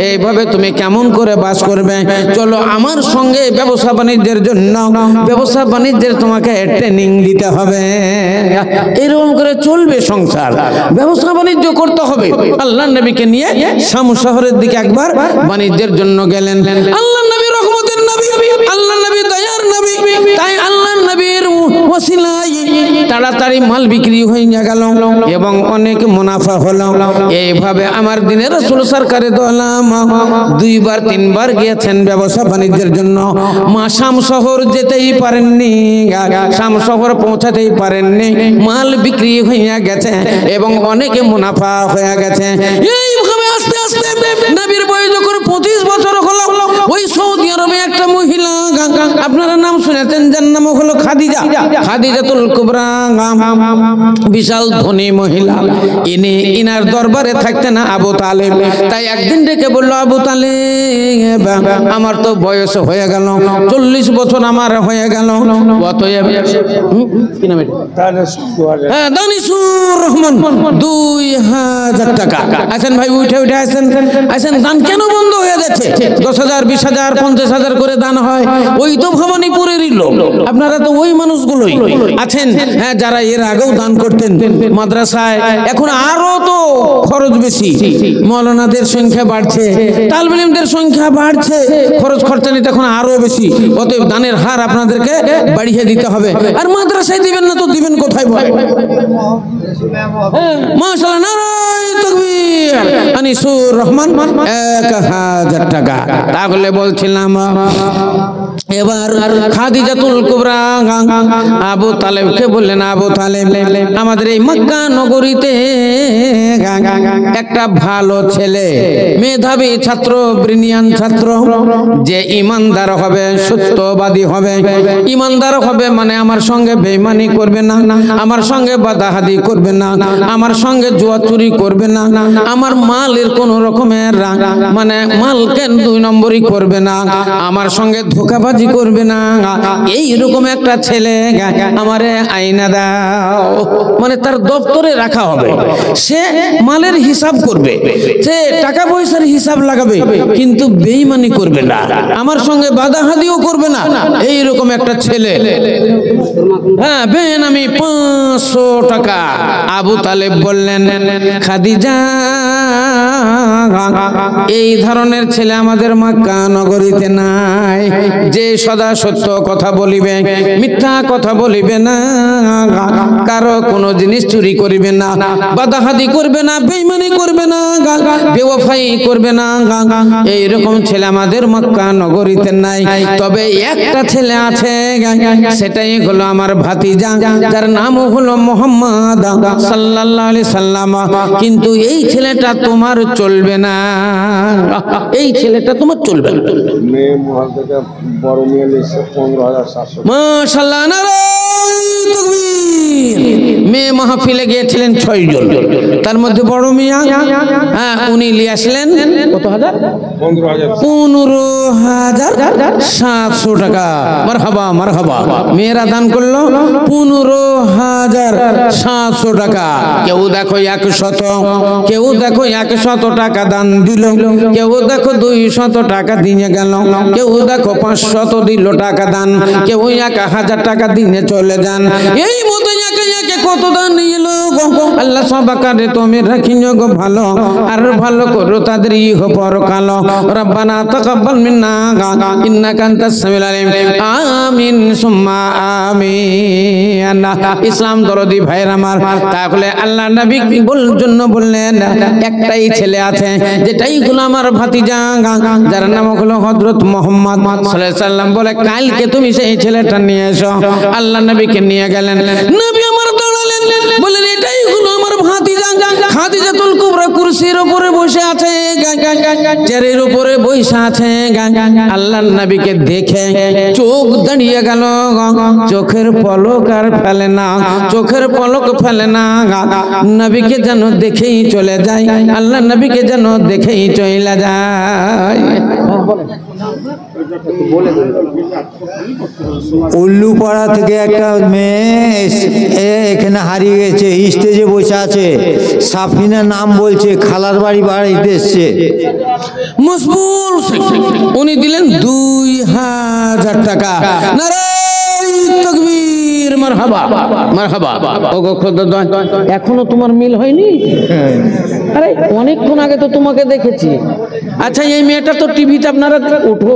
এইভাবে তুমি কেমন করে বাস করবে? চলো আমার সঙ্গে ব্যবসা বাণিজ্যের জন্য, ব্যবসা বাণিজ্যের তোমাকে ট্রেনিং দিতে হবে। এরকম করে চলবে সংসার, ব্যবসা বাণিজ্য করতে হবে। আল্লাহ নবীকে নিয়ে শাম শহরের দিকে একবার বাণিজ্যের জন্য গেলেন। আল্লাহ নবী রহমতের নবী, আল্লাহ নবী দয়ার নবী, তাই আল্লাহ নবীর ওসিলায় তাড়াতাড়ি মাল বিক্রি হয়ে গেল এবং অনেক মুনাফা হলো। এইভাবে আমার দিনের রাসূল সরকারে দোলাম 2বার 3বার গিয়েছেন ব্যবসা বাণিজ্যের জন্য। মা শাম শহর যেতেই পারেননি, শাম শহর পৌঁছাতেই পারেননি। মাল বিক্রি হয়ে গেছে এবং অনেক মুনাফা হয়ে গেছে। এইভাবে আস্তে আস্তে নবীর বয়স যখন 25 বছর হলো, ওই সৌদি আরবে একটা মহিলা, আপনারা নাম শুনেছেন, যার নাম হলো খাদিজা, খাদিজাতুল কুবরা, বিশাল ধনী মহিলা। ইনার দরবারে থাকতেন আবু তালেব। তাই একদিন ডেকে বলল, আবু তালেব, আমার তো বয়স হয়ে গেল, 40 বছর আমার হয়ে গেল, অতএব কি নাম এটা? হ্যাঁ, দানিসুর রহমান 2000 টাকা। আসেন ভাই, উঠে উঠে আসেন, আসেন। দান কেন বন্ধ হয়ে যাচ্ছে? 10,000 20,000 50,000 করে দান হয়। ওই তো ভবানীপুরেরই লোক, আপনারা তো ওই মানুষগুলোই আছেন, হ্যাঁ, যারা এর আগেও দান করতেন মাদ্রাসায়। এখন আরো তো খরচ বেশি, মৌলানাদের সংখ্যা বাড়ছে, তালিব ইলমদের সংখ্যা বাড়ছে, খরচ খরচা নিতে এখন আরো বেশি। অতএব দানের হার আপনাদেরকে বাড়িয়ে দিতে হবে। আর মাদ্রাসায় দিবেন না তো দিবেন কোথায়? বলে মাশাআল্লাহ, নারায়ে তাকবীর। আনিসুর রহমান 1000 টাকা। তাহলে বলছিলাম, এবার খাদিজাতুল কুবরা আবু তালেবকে বললেন, আবু তালেব, আমাদের এই মক্কা নগরীতে একটা ভালো ছেলে, মেধাবী ছাত্র, ব্রিলিয়ান ছাত্র, যে ইমানদার হবে, সত্যবাদী হবে। ইমানদার হবে মানে আমার সঙ্গে বেঈমানি করবে না, আমার সঙ্গে বাদাহাদি করবে না, আমার সঙ্গে জুয়া চুরি করবে না, আমার মালের কোন রকমের মানে মালকে 2 নম্বরই করবে না, আমার সঙ্গে ধোঁকাবাজি করবে না। এই রকম একটা ছেলে আমারে আইনা দাও। মানে তার দপ্তরে রাখা হবে, সে মালের হিসাব করবে, সে টাকা পয়সার হিসাব লাগাবে, কিন্তু বেঈমানি করবে না, আমার সঙ্গে বাদাহাদিও করবে না। এই রকম একটা ছেলে, হ্যাঁ, বেনামি 500 টাকা। আবু তালেব বললেন, খাদিজা, এই ধরনের ছেলে আমাদের মক্কা নগরীতে নাই, যে সদা সত্য কথা বলিবে, মিথ্যা কথা বলিবে না, কারো কোনো জিনিস চুরি করিবে না, বাদাহাদি করবে না, বেঈমানি করবে না, বেওয়াফাই করবে না। এই রকম ছেলে আমাদের মক্কা নগরীতে নাই। তবে একটা ছেলে আছে, সেটাই হলো আমার ভাতিজা, যার নাম হলো মুহাম্মদ সাল্লাল্লাহু আলাইহি সাল্লাম। কিন্তু এই ছেলেটা তোমার চলবে না, এই ছেলেটা তোমার চলবে না। মেয়ে মহল থেকে বড় মেয়ে এসে 15,700। মাশাআল্লাহ, নারায়ে তাকবীর। মেয়ে মাহফিলে গিয়েছিলেন 6 জন, তার মধ্যে বড় মিয়া উনি নিয়ে আসলেন কত হাজার? 15,700 টাকা। মারহাবা মারহাবা। মেয়েরা দান করলো 15,700 টাকা। কেউ দেখো 100, কেউ দেখো 100 টাকা দান দিল, কেউ দেখো 200 টাকা দিয়ে গেল, কেউ দেখো 500 দিল টাকা দান, কেউ 1000 টাকা দিয়ে চলে যান। এই মতো একে একে কত দান নিয়ে আল্লাহ সবাকারে তুমি রাখিও গো ভালো, আর ভালো করো তাদের ইহ পরকাল। রব্বানা তাকাব্বাল মিন্না ইন্নাকা আনতাস সামিউল আলিম। আমিন সুম্মা আমিন। ইসলাম দরদি ভাইরা আমার, তাহলে আল্লাহ নবী জন্য বললেন একটাই ছেলে আছে, যেটাই হলো আমার ভাতিজা, যার নাম হলো হযরত মুহাম্মদ সাল্লাল্লাহু আলাইহি সাল্লাম। বলে কালকে তুমি সেই ছেলেটা নিয়ে এসো। আল্লাহ নবীকে নিয়ে গেলেন। নবী আমার দাঁড়ালেন, বললেন এটাই হলো আমার ভাতিজা খাদিজাতুল কুবরা। কুরসির উপরে বসে আছে, চেয়ারের উপরে বসে আছে। আল্লাহর নবীকে দেখে চোখ দাঁড়িয়ে গেল, চোখের পলক আর ফেলে না, চোখের পলক ফেলে না। নবীকে যেন দেখেই চলে যায়, আল্লাহর নবীকে যেন দেখেই চলে যায়। উল্লুপাড়া থেকে একটা মেয়ে এখানে হারিয়ে গেছে, স্টেজে বসে আছে, সাফিনা নাম বলছে, খালার বাড়িতে এসছে। মসবুল উনি দিলেন 2,000 টাকা। নারায়ে তাকবীর, মারহাবা মারহাবা। ওগো খোদা, এখনো তোমার মিল হয়নি? আরে অনেকক্ষণ আগে তো তোমাকে দেখেছি। আচ্ছা, এই মেয়েটা তো টিভিতে আপনারা উঠো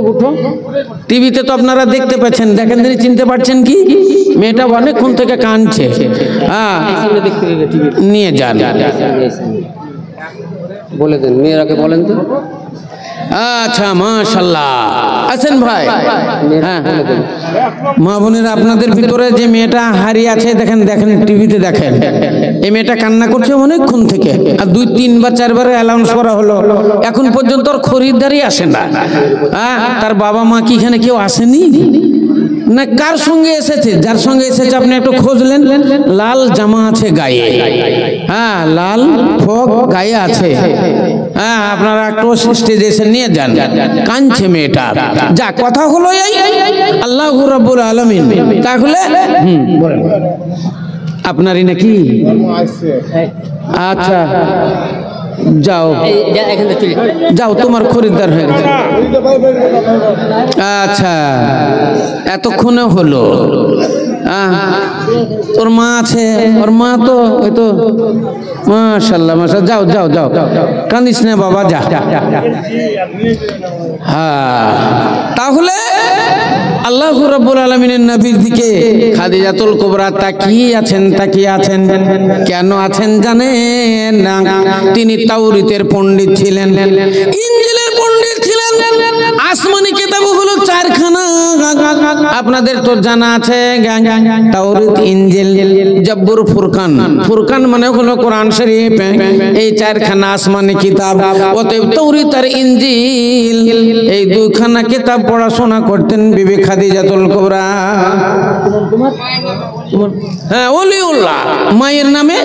টিভিতে তো আপনারা দেখতে পাচ্ছেন, দেখেন তিনি চিনতে পারছেন কি? মেয়েটা অনেকক্ষণ থেকে কাঁদছে। হ্যাঁ, নিয়ে যান, বলে দেন মেয়েরাকে, বলেন তো। আচ্ছা, মাশাআল্লাহ। আছেন ভাই? হ্যাঁ, মা বোনেরা, আপনাদের ভিতরে যে মেয়েটা হারিয়ে আছে, দেখেন দেখেন টিভিতে দেখেন, এই মেয়েটা কান্না করছে অনেকক্ষণ থেকে। আর 2, 3 বার 4 বার অ্যালাউন্স করা হলো, এখন পর্যন্ত ওর খরিদ্দারই আসে না। হ্যাঁ, তার বাবা মা কি এখানে কেউ আসেনি না? কার সঙ্গে এসেছে? যার সঙ্গে এসেছে আপনি একটু খোঁজলেন, লাল জামা আছে গায়ে, হ্যাঁ, লাল ফ্রক গায়ে আছে। হ্যাঁ, আপনারা একটু স্টেজে এসে নিয়ে যান। কাঁদছে মেয়েটা। যা কথা হলো এই, আল্লাহু রাব্বুল আলামিন। তাহলে আপনারই নাকি? আচ্ছা, যাও যাও, তোমার খরিদ্দার হয়ে গেছে। আচ্ছা, এতক্ষণে হলো। তোর মা আছে? ওর মা তো ওই তো, মাশাআল্লাহ মাশাআল্লাহ। যাও যাও যাও, কাঁদিস না বাবা, যা। হ্যাঁ, তাহলে আল্লাহু রাব্বুল আলামিনের নবীর দিকে খাদিজাতুল কুবরা তাকিয়ে আছেন। কেন আছেন জানেন না? তিনি তাওরীতের পণ্ডিত ছিলেন, ইনজিলের পণ্ডিত ছিলেন। আসমানি কিতাব হলো 4খানা, আপনাদের তো জানা আছে, তাওরীত, ইনজিল, জাবুর, ফুরকান। ফুরকান মানে হলো কোরআন শরীফ। এই 4খানা আসমানি কিতাব। অতএব তাওরীত আর ইনজিল, এই 2খানা কিতাব পড়াশোনা করতেন বিবি খাদিজাতুল কুবরা। হ্যাঁ, ওলিউল্লাহ, মায়ের নামে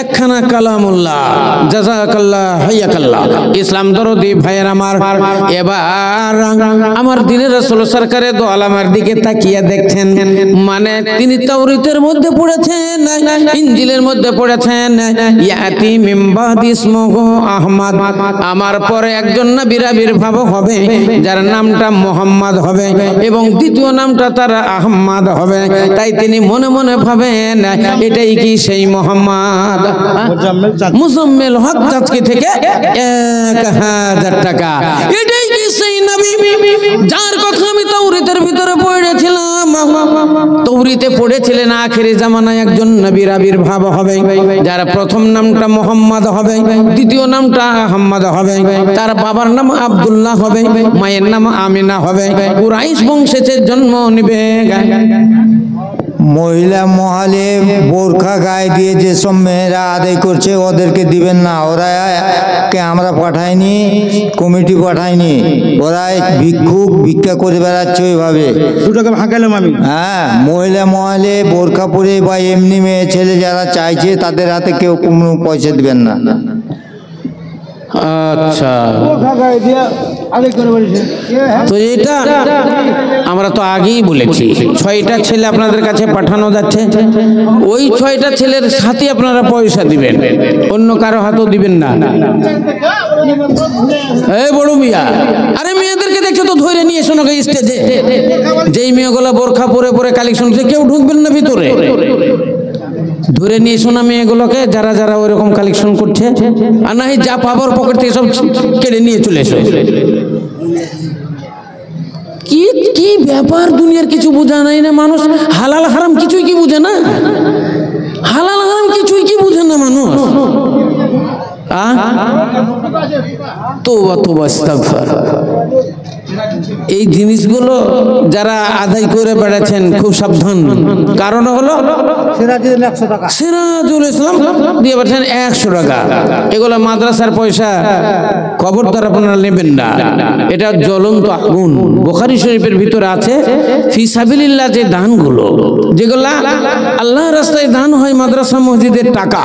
একখানা কালামুল্লাহ। জাযাকাল্লাহ, হাইয়াকাল্লাহ। ইসলাম দরদি ভাইয়ের আমার, এবার আমার দিনের রাসূল সরকারে দো আলমের দিকে তাকিয়ে দেখছেন, মানে তিনি তাওরীতের মধ্যে পড়েছেন, ইনজিলের মধ্যে পড়েছেন, ইয়াতি মিন বাদি ইসমুহু আহমদ, আমার পরে একজন নবীর আবির্ভাব হবে যার নামটা মুহাম্মদ হবে, এবং দ্বিতীয় নামটা তার আহমদ হবে। তাই তিনি মনে মনে ভাবেন, এটাই কি সেই মুহাম্মদ? মুজাম্মিল হক চাচকি থেকে 1000 টাকা। এটাই কি সেই নবী যার কথা আমি তাওরীতের ভিতরে পড়েছিলাম? তাওরীতে পড়েছিলেন আখেরি জামানায় একজন নবীর আবির্ভাব হবে, যার প্রথম নামটা মুহাম্মদ হবে, দ্বিতীয় নামটা আহমদ হবে, তার বাবার নাম আব্দুল্লাহ হবে, মায়ের নাম আমিনা হবে, কুরাইশ বংশের জন্ম নেবে। মহিলা মহলে বোরখা গায়ে দিয়ে যেসব মেয়েরা আদায় করছে ওদেরকে দিবেন না। ওরাকে আমরা পাঠাইনি, কমিটি পাঠাইনি, ওরা ভিক্ষা করে বেড়াচ্ছে ওইভাবে। 2 টাকা হাঁকালাম আমি। হ্যাঁ, মহিলা মহলে বোরখা পরে বা এমনি মেয়ে ছেলে যারা চাইছে তাদের হাতে কেউ কোনো পয়সা দিবেন না। আচ্ছা, তো এটা আমরা তো আগেই বলেছি 6টা ছেলে আপনাদের কাছে পাঠানো যাচ্ছে, ওই 6টা ছেলের সাথে আপনারা পয়সা দিবেন, অন্য কারো হাতও দিবেন না। এই বড় মিয়া, আরে মেয়েদেরকে দেখছো তো ধরে নিয়ে এসো না স্টেজে। যেই মেয়েগুলো বোরখা পরে পরে কালেকশন, কেউ ঢুকবেন না ভিতরে, ধরে নিয়ে এসো না মেয়েগুলোকে যারা যারা ওইরকম কালেকশন করছে, আর না যা পাবার পকেট থেকে সব কেড়ে নিয়ে চলে এসো। কি কি ব্যাপার, দুনিয়ার কিছু বোঝা নাই না মানুষ। হালাল হারাম কিছুই কি বুঝে না, হালাল হারাম কিছুই কি বুঝে না মানুষ। তওবা তওবা আস্তাগফার। এই জিনিসগুলো যারা আদায় করে বেড়াচ্ছেন খুব সাবধান। কারণ হলো সিরাজুল ইসলাম দিয়ে পাচ্ছেন 100 টাকা, এগুলো মাদ্রাসার পয়সা, খবরদার আপনারা নেবেন না। এটা জ্বলন্ত আগুন। বুখারী শরীফের ভিতরে আছে ফি সাবিলিল্লাহ যে দানগুলো, যেগুলা আল্লাহর রাস্তায় দান হয়, মাদ্রাসা মসজিদের টাকা,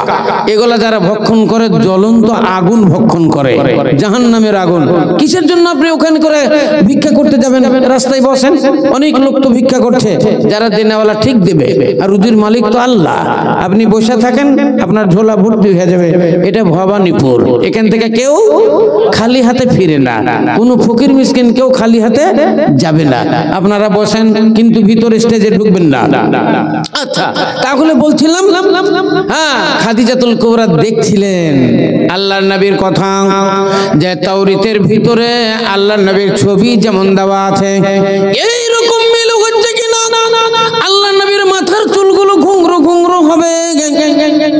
এগুলা যারা ভক্ষণ করে জ্বলন্ত আগুন ভক্ষণ করে, জাহান্নামের আগুন। কিসের জন্য আপনি ওখানে করে ভিক্ষা করতে যাবেন? রাস্তায় বসেন, অনেক লোক তো ভিক্ষা করছে, যারা দেনেওয়ালা ঠিক দেবে, আর রুজির মালিক তো আল্লাহ। আপনি বসে থাকেন, আপনার ঝোলা ভর্তি হয়ে যাবে। এটা ভবানীপুর, এখান থেকে কেউ খালি হাতে ফিরে না, কোনো ফকির মিসকিন কেউ খালি হাতে যাবে না। আপনারা বসেন, কিন্তু ভিতরে স্টেজে ঢুকবেন না। আচ্ছা, তাহলে বলছিলাম, হ্যাঁ, খাদিজাতুল কুবরা দেখছিলেন আল্লাহর নবীর কথা, যে তাওরাতের ভিতরে আল্লাহর নবীর ছবি যেমন দেওয়া আছে, এইরকম মিল হচ্ছে কিনা। আল্লাহর নবীর মাথার চুলগুলো ঘুংরো ঘুংরো হবে।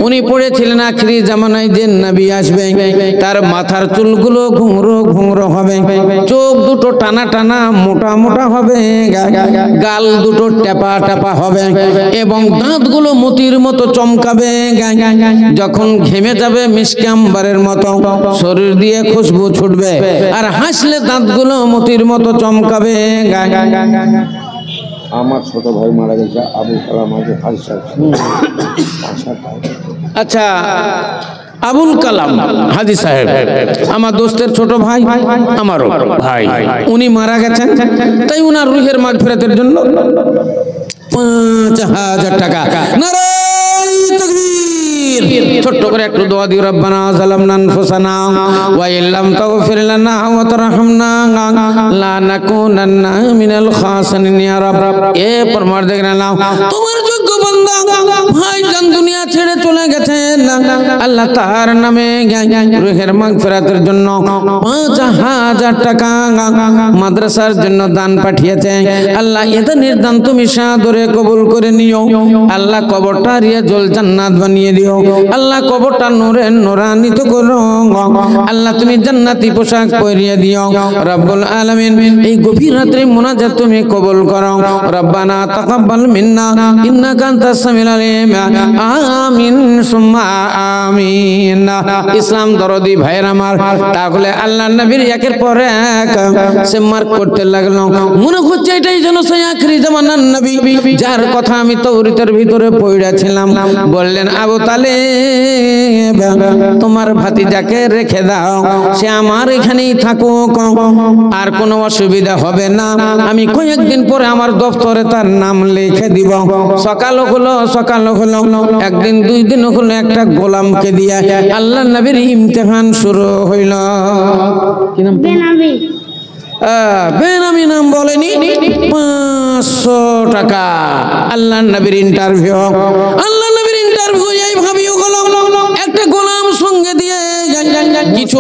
উনি পড়েছিলেন আখিরি জামানায় যে নবী আসবে তার মাথার চুলগুলো ঘুংরো ঘুংরো হবে, চোখ দুটো টানা টানা মোটা মোটা হবে, গাল দুটো টেপা টেপা হবে, এবং দাঁতগুলো মতির মতো চমকাবে। যখন ঘেমে যাবে মিশকে আম্বারের মতো, শরীর দিয়ে খুশবু ছুটবে, আর হাসলে দাঁতগুলো মতির মতো চমকাবে। আমার ছোট ভাই মারা গেছে, আবুল কালাম আজকে হাজি সাহেব। আচ্ছা, আবুল কালাম হাজি সাহেব আমার দোস্তের ছোট ভাই, আমারও ভাই, উনি মারা গেছেন। তাই উনার রুহের মাগফিরাতের জন্য 5000 টাকা। নারায়ে তাকবীর। ছোট্ট করে একটু দোয়া দিও, রব্বানা যালামনা আনফুসানা ওয়া ইল্লাম তাগফির লানা ওয়া তারহামনা লা নাকুনান্না মিনাল খাসিরিন ইয়া রাব। এ পরমার্দিগার আল্লাহ, তোমার যোগ্য বান্দা ভাইজান দুনিয়া ছেড়ে চলে গেছেন, আল্লাহ তার নামে রুহের মাগফিরাতের জন্য 5000 টাকা মাদ্রাসার জন্য দান পাঠিয়েছে। আল্লাহ এদের নির্দান তুমি সাদরে কবুল করে নিও। আল্লাহ কবরটা রিয়াজুল জান্নাত বানিয়ে দিও। আল্লাহ কবরটা নূরে নূরান্বিত করো। আল্লাহ তুমি জান্নাতি পোশাক পরিয়ে দিও রব্বুল আলামিন। এই গভীর রাতে মুনাজাত তুমি কবুল করো। রব্বানা তাকাব্বাল মিন্না ইন্নাকা আনতাস সামিউল আলিম। আমিন সুম্মা আমিন। ইসলাম দরদি ভাইয়ের আমার, তাহলে আল্লাহর নবীর একের পর এক সে মার্ক করতে লাগলো। মনে হচ্ছে এটাই যেন সেই আখিরি জামানার নবী, যার কথা আমি তাওরাতের ভিতরে পড়েছিলাম। বললেন, আবু তালেব তোমার ভাতিজাকে রেখে দাও, সে আমার এখানেই থাকুক, আর কোনো অসুবিধা হবে না। আমি কয়েকদিন পরে আমার দপ্তরে তার নাম লিখে দিব। সকাল হলো একদিন 2 দিন হলো, একটা গোলামকে দিয়ে আল্লাহ নবীর ইমতিহান শুরু হইল। কি নাম? বেনামি নাম বলেনি। 500 টাকা আল্লাহ নবীর ইন্টারভিউ। আল্লাহ নবীর ইন্টারভিউ এইভাবেই হলো। একটা গোলাম সঙ্গে দিয়ে কিছু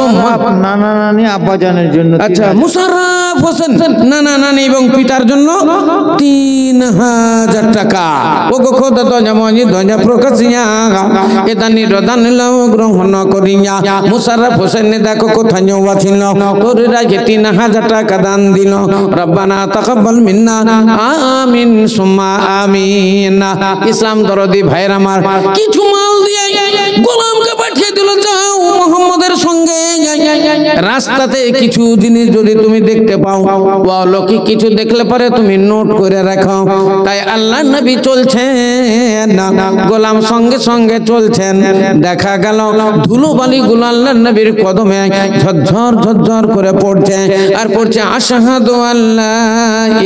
নানা নানি আব্বাজানের জন্য আচ্ছা মুশাররফ হোসেন নানা নানি এবং পিতার জন্য 3000 টাকা ও গো খোদা দয়া মনি দয়া প্রকাশিয়া এটা নিরদান লাও গ্রহণ করিয়া মুশাররফ হোসেন দেখো কোথায় ছিল তোর রাগে 3000 টাকা দান দিল রব্বানা তাকাব্বাল মিন্না আমিন সুম্মা আমিন ইসলাম দরদি ভাইরা আমার কিছু মাল দিয়ে গোলামকে পাঠিয়ে দিল যাও মুহাম্মদের সঙ্গে রাস্তাতে কিছু জিনিস যদি তুমি দেখতে পাও অলৌকিক কিছু দেখলে পরে তুমি নোট করে রাখো তাই আল্লাহ নবী চলছেন গোলাম সঙ্গে সঙ্গে চলছেন দেখা গেল ধুলোবালি গুলো আল্লাহ নবীর কদমে ঝরঝর ঝরঝর করে পড়ছে আর পড়ছে আশহাদু আল্লা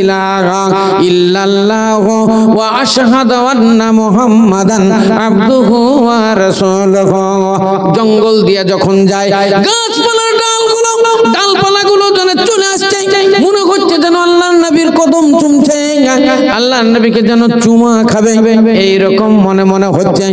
ইলাহা ইল্লাল্লাহ ওয়া আশহাদু আন্না মুহাম্মাদান আবদুহু ওয়া রাসূলুহু জঙ্গল দিয়ে যখন যায় গাছপালার ডালপালাগুলো যেন চলে আসছে মনে হচ্ছে যেন আল্লাহর নবীর কদম চুমছে আল্লাহর নবীকে যেন চুমা খাবে এইরকম মনে মনে হচ্ছে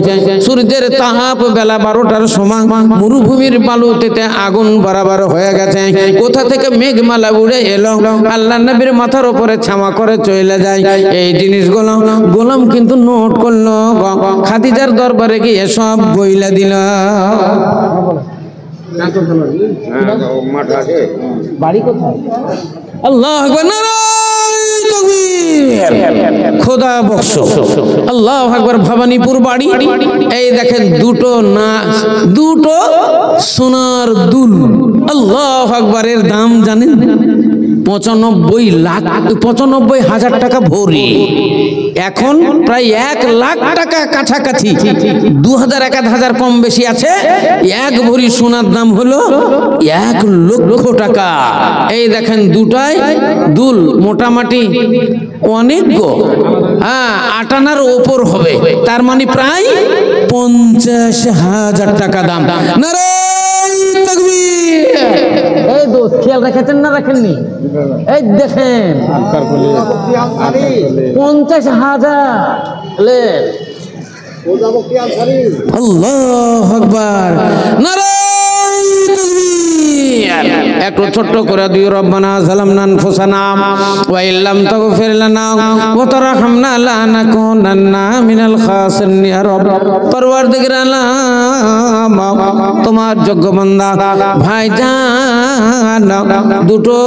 সূর্যের তাপ বেলা 12টার সময় মরুভূমির বালুতে আগুন বরাবর হয়ে গেছে কোথা থেকে মেঘমালা উড়ে এলো আল্লাহর নবীর মাথার উপরে ছামা করে চলে যায় এই জিনিসগুলো গোলাম কিন্তু নোট করলো খাদিজার দরবারে গিয়ে সব বইলা দিল মাঠ আছে বাড়ি কোথায়? আল্লাহু আকবার নারায়ে তাকবীর খোদা বখশ আল্লাহু আকবার ভবানীপুর বাড়ি এই দেখেন দুটো সোনার দুল আল্লাহু আকবারের দাম জানেন 95,000 টাকা ভরি এখন প্রায় 1 লাখ টাকা কাছাকাছি 2000-1000 কম বেশি আছে এক ভরি সোনার দাম হলো 1 লক্ষ টাকা এই দেখেন দুটাই দুল মোটামুটি অনেক গো হ্যাঁ 8 আনার উপর হবে তার মানে প্রায় 50,000 টাকা দাম নারায়ে তাকবীর এই দোস্ত খেয়াল রেখেছেন না রাখেননি? এই দেখেন 50,000 লে আল্লাহু আকবার নারায়ে তাকবীর একটু ছোট্ট করে দিও রব্বানা যালামনা আনফুসানা ওয়া ইল্লাম তাগফির লানা ওয়া তারহামনা লানাকুনান্না মিনাল খাসিরিন ইয়া রব পরওয়ারদিগার আলাম তোমার যোগ্য বান্দা ভাইজান দুটো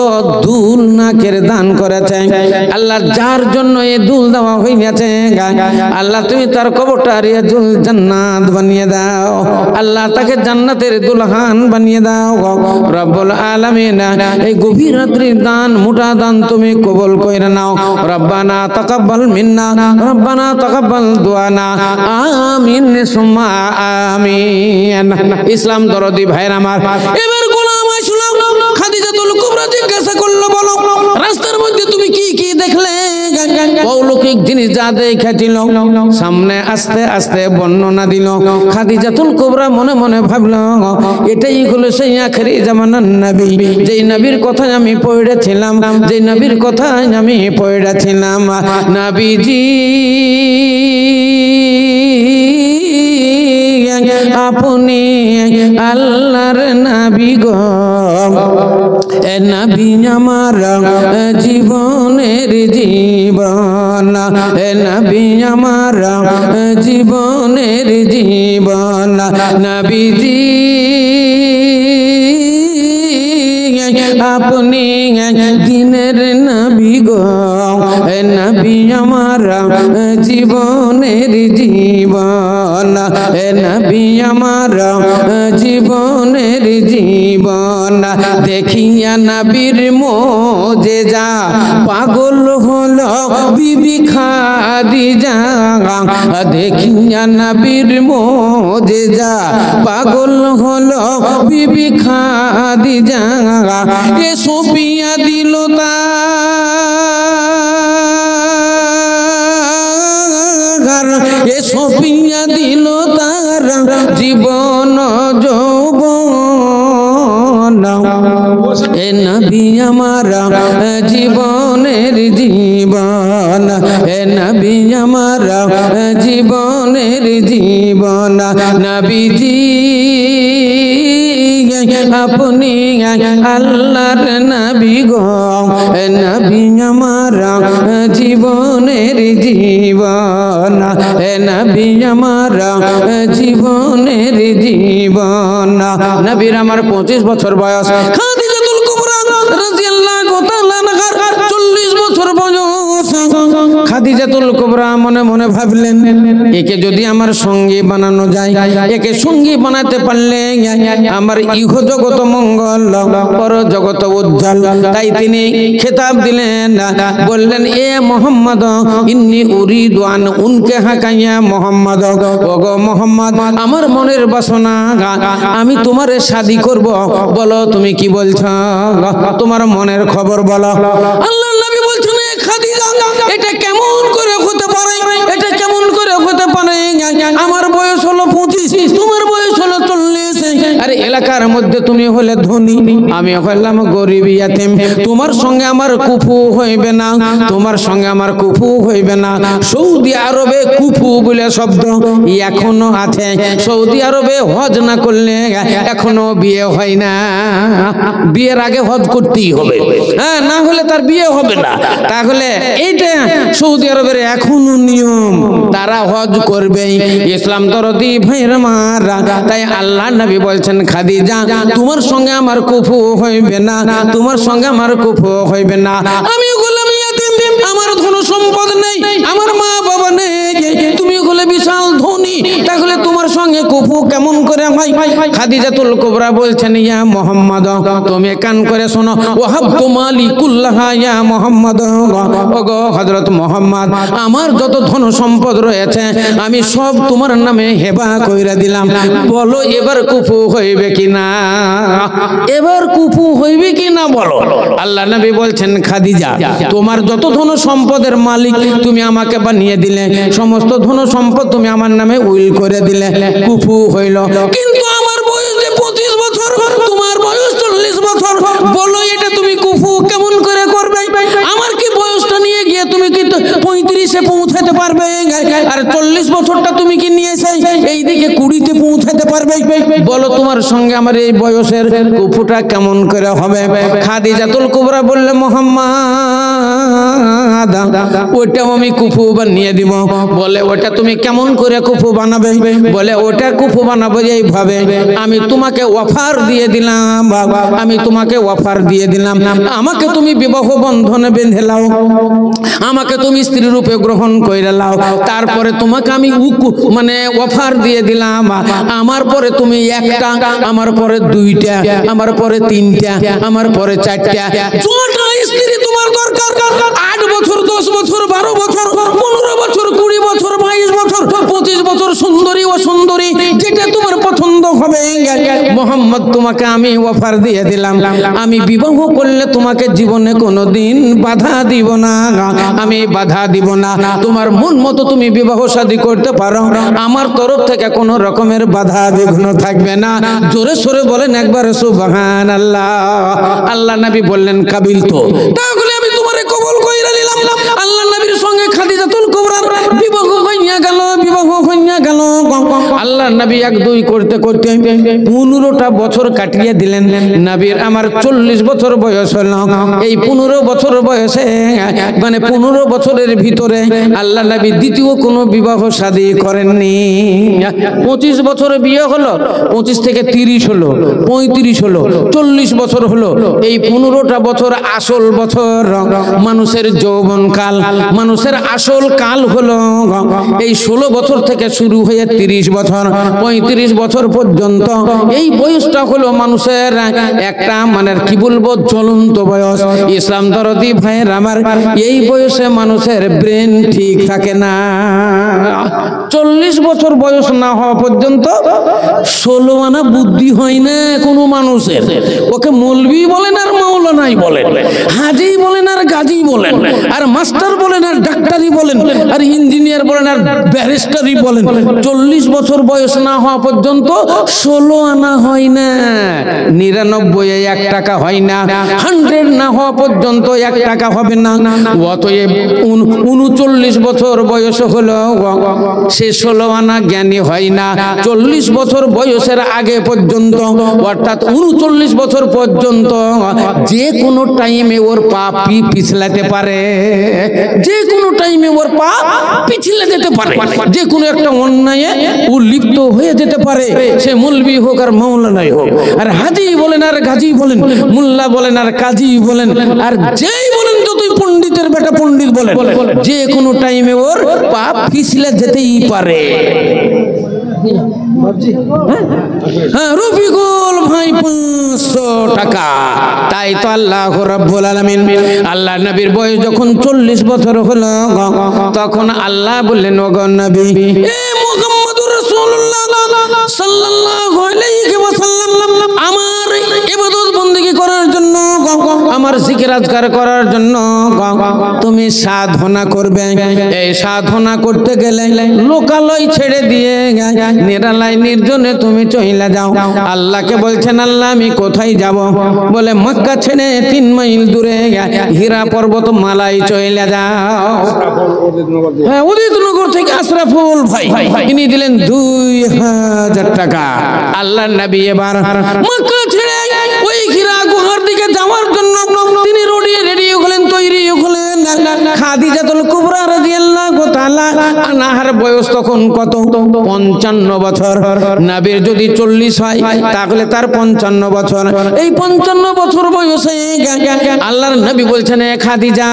দুল নাকের দান করেছে আল্লাহ যার জন্য এই দুল দেওয়া হইয়াছে আল্লাহ তুমি তার কবরটা রিয়াজুল জান্নাত বানিয়ে দাও আল্লাহ তাকে জান্নাতের দুলহান বানিয়ে দাও রব্বুল আলামিন এই গভীর রাত্রির দান মোটা দান তুমি কবুল কইরা নাও রব্বানা তাকাব্বাল মিন্না রব্বানা তাকাব্বাল দুআনা আমিন সুম্মা আমিন ইসলাম দরদি ভাইরা আমার এবার গোলাম আসলো খাদিজাতুল কুবরা জিজ্ঞাসা করলো বলো রাস্তার মধ্যে তুমি কি কি দেখলে অলৌকিক জিনিস যা দেখেছিল সামনে আস্তে আস্তে বর্ণনা দিল খাদিজাতুল কুবরা মনে মনে ভাবলো এটাই হলো সেই আখেরি জামানার নবী যেই নবীর কথা আমি পড়েছিলাম যেই নবীর কথা আমি পড়েছিলাম নবীজি আপনি আল্লাহর নবী গো এ নবী আমার জীবনের জীবন এ নবী আমার জীবনের জীবন নবীজি আপনি দিনের নবী গো এ নবী আমার জীবনের জীবন এ নবী আমার জীবনের জীবন দেখিয়া নবীর মোজেজা পাগল হলো বিবি খাদিজা দেখিয়া নবীর মোজেজা পাগল হলো বিবি খাদিজা এ সোপিয়া দিল তার এ সোপিয়া দিল তার জীবন যৌবন এ নবী আমার জীবনের জীবন এ নবী আমার জীবনের জীবন নবীজি আপনি আল্লাহর নবী গো, নবী আমার জীবনের জীবন, নবী আমার জীবনের জীবন। নবীর আমার 25 বছর বয়স। খাদিজাতুল কুবরা রাদিয়াল্লাহু তাআলা আনহার 40 বছর বয়স। খাদিজাতুল কুবরা মনে মনে ভাবলেন, একে যদি আমার সঙ্গী বানানো যায়, একে সঙ্গী বানাতে পারলে আমার ইহ জগত মঙ্গল, পর জগত উজ্জ্বল। তাই তিনি খেতাব দিলেন, বললেন, এ মোহাম্মদ ইন্নী উরিদু আন উনকে হাকাইয়া মোহাম্মদ, ওগো মোহাম্মদ আমার মনের বাসনা, আমি তোমারে শাদী করব, বলো তুমি কি বলছো, তোমার মনের খবর বলো। আল্লাহর নবী বলছেন, খাদিজা এটা কেমন করে হতে পারে, এটা কেমন করে হতে পারে, আমার বয়স হলো 25, তোমার বয়স হলো 40, আরে এলাকার মধ্যে তুমি হলে ধনী, আমি হলাম গরিব ইয়াতিম, তোমার সঙ্গে আমার কুফু হইবে না, তোমার সঙ্গে আমার কুফু হইবে না। সৌদি আরবে কুফু বলে শব্দ এখনো আছে। সৌদি আরবে হজ না করলে এখনো বিয়ে হয় না। বিয়ের আগে হজ করতেই হবে, হ্যাঁ, না হলে তার বিয়ে হবে না। তাহলে এইটা সৌদি আরবের এখনো নিয়ম, তারা হজ করবে। ইসলাম দরদি ভাইরা মারা, তাই আল্লাহ নবী বলছেন, খাদিজা তোমার সঙ্গে আমার কুফু হইবে না, তোমার সঙ্গে আমার কুফু হইবে না। আমি গোলাম ইয়াতিম, আমার ধন সম্পদ নেই, আমার মা বাবা নেই, তুমি হলে বিশাল ধনী, তাহলে তোমার সঙ্গে কুফু কেমন করে হয়? খাদিজাতুল কুবরা বলছেন, ইয়া মুহাম্মদ তুমি কান করে শোনো, ওয়াহাবতু মালি কুল্লাহা ইয়া মুহাম্মদ, ওগো হযরত মুহাম্মদ আমার যত ধন সম্পদ রয়েছে আমি সব তোমার নামে হেবা কইরা দিলাম, বলো এবার কুফু হইবে কিনা, এবার কুফু হইবে কিনা বলো। আল্লাহ নবী বলছেন, খাদিজা তোমার যত ধন সম্পদের মালিক তুমি আমাকে বানিয়ে দিলে, সমস্ত ধন সম্পদ তুমি আমার নামে উইল করে দিলে, কুফু হইল। কিন্তু আমার বয়স যে 25 বছর, তোমার বয়স 40 বছর, বলো এটা তুমি কুফু কেমন করে করবে? আমার কি বয়সটা নিয়ে গিয়ে তুমি কি 35-এ পৌঁছাতে পারবে? আর 40 বছরটা তুমি কি নিয়ে এসে এইদিকে 20-তে পৌঁছাতে পারবে? বলো তোমার সঙ্গে আমার এই বয়সের কুফুটা কেমন করে হবে? খাদিজাতুল কুবরা বললে, মুহাম্মদ ওটাও আমি কুফু বানিয়ে দিব। বলে ওটা তুমি কেমন করে কুফু বানাবে? বলে ওটা কুফু বানাবো এইভাবে, আমি তোমাকে অফার দিয়ে দিলাম, আমি তোমাকে অফার দিয়ে দিলাম, আমাকে তুমি বিবাহ বন্ধনে বেঁধে লাও, আমাকে তুমি স্ত্রী রূপে গ্রহণ করে লাও, তারপরে তোমাকে আমি মানে অফার দিয়ে দিলাম, আমার পরে তুমি একটা, আমার পরে 2টা, আমার পরে 3টা, আমার পরে 4টা, 6টা স্ত্রী তোমার দরকার। 8 বছর, 10 বছর, 12 বছর, 15 বছর, 20 বছর, 22 বছর, 25 বছর, সুন্দরী ও সুন্দরী যেটা তোমার পছন্দ হবে, মোহাম্মদ তোমাকে আমি অফার দিয়ে দিলাম, আমি বিবাহ করলে তোমাকে জীবনে কোনোদিন বাধা দিব না, আমি বাধা দিব না, তোমার মন মতো তুমি বিবাহ শাদী করতে পারো, আমার তরফ থেকে কোনো রকমের বাধা বিঘ্ন থাকবে না। জোরে সোরে বলেন একবার সুবহানাল্লাহ। আল্লাহ নবী বললেন, কাবিল তো, তাহলে আমি তোমারে কবুল কইরা নিলাম। আল্লাহ নবীর সঙ্গে খাদিজাতুল কুবরার বিবাহ হইয়া গেল, বিবাহ হইয়া গেল। আল্লাহ নবী 1-2 করতে করতে 15টা বছর কাটিয়ে দিলেন। নবীর আমার 40 বছর বয়স হলো। এই 15 বছর বয়সে মানে 15 বছরের ভিতরে আল্লাহ নবী দ্বিতীয় কোনো বিবাহ শাদী করেননি। 25 বছরে বিয়ে হলো, 25 থেকে 30 হলো, 35 হলো, 40 বছর হলো। এই 15টা বছর আসল বছর, মানুষের যৌবন কাল, মানুষের আসল কাল হলো এই 16 বছর থেকে শুরু হয়ে 30 বছর, 35 বছর পর্যন্ত। এই বয়সটা হলো মানুষের একটা মানে কি বলবো জ্বলন্ত বয়স। ইসলাম দরদি ভাইয়ের আমার, এই বয়সে মানুষের ব্রেন ঠিক থাকে না। 40 বছর বয়স না হওয়া পর্যন্ত 16 আনা বুদ্ধি হয় না কোনো মানুষের। ওকে মৌলবি বলেন আর মাওলানাই বলেন, হাজি বলেন আর গাজী বলেন, আর মাস্টার বলেন আর ডাক্তারি বলেন, আর ইঞ্জিনিয়ার বলেন আর ব্যারিস্টারি বলেন, 40 বছর বয়স না হওয়া পর্যন্ত 16 আনা হয় না। 99-এ 1 টাকা হয় না, 100 না হওয়া পর্যন্ত 1 টাকা হবে না। অতএব 39 বছর বয়স হলো সে 16 আনা জ্ঞানী হয় না। 40 বছর বয়সের আগে পর্যন্ত অর্থাৎ 39 বছর পর্যন্ত যে কোনো টাইমে ওর পা পিছলাতে পারে, যে কোনো টাইমে ওর পা পিছলে যেতে পারে, যে কোনো একটা অন্যায়ে ও লিপ্ত হয়ে যেতে পারে। সে মৌলবি হোক আর মাওলানাই হোক, আর হাজি বলেন আর গাজী বলেন, মোল্লা বলেন আর কাজী বলেন, আর যেই বলেন যতই পণ্ডিতের বেটা পণ্ডিত বলেন, যে কোনো টাইমে ওর পা পিছলে যেতেই পারে। হ্যাঁ রফিকুল ভাই 500 টাকা। তাই তো আল্লাহ রাব্বুল আলামিন, আল্লাহ নবীর বয়স যখন 40 বছর হলো তখন আল্লাহ বললেন, ওগো নবী, এ মুহাম্মদুর রাসূলুল্লাহ সাল্লাল্লাহু আলাইহি ওয়াসাল্লাম, আমার ইবাদত বندگی করার জন্য, আমার জিকির আজকার করার জন্য তুমি সাধনা করবে। এই সাধনা করতে গেলে লোকালয় ছেড়ে দিয়ে নিরালায় নির্জনে তুমি চলে যাও। আল্লাহকে বলছেন, আল্লাহ আমি কোথায় যাব? বলে মক্কা ছেড়ে 3 মাইল দূরে হীরা পর্বত মালাই চলে যাও। হ্যাঁ উদিতনগর থেকে আশরাফুল ভাই তিনি দিলেন 2000 টাকা। আল্লাহর নবী এবার মক্কা ছেড়ে ওই হীরা গুহার দিকে যাওয়ার জন্য তিনি রেডি হলেন, তৈরি হলেন। খাদিজাতুল কুবরা রাদিয়াল্লাহু তাআলা আনহার বয়স তখন কত? 55 বছর। নবীর যদি 40 হয় তাহলে তার 55 বছর। এই 55 বছর বয়সে আল্লাহর নবী বলছেন, খাদিজা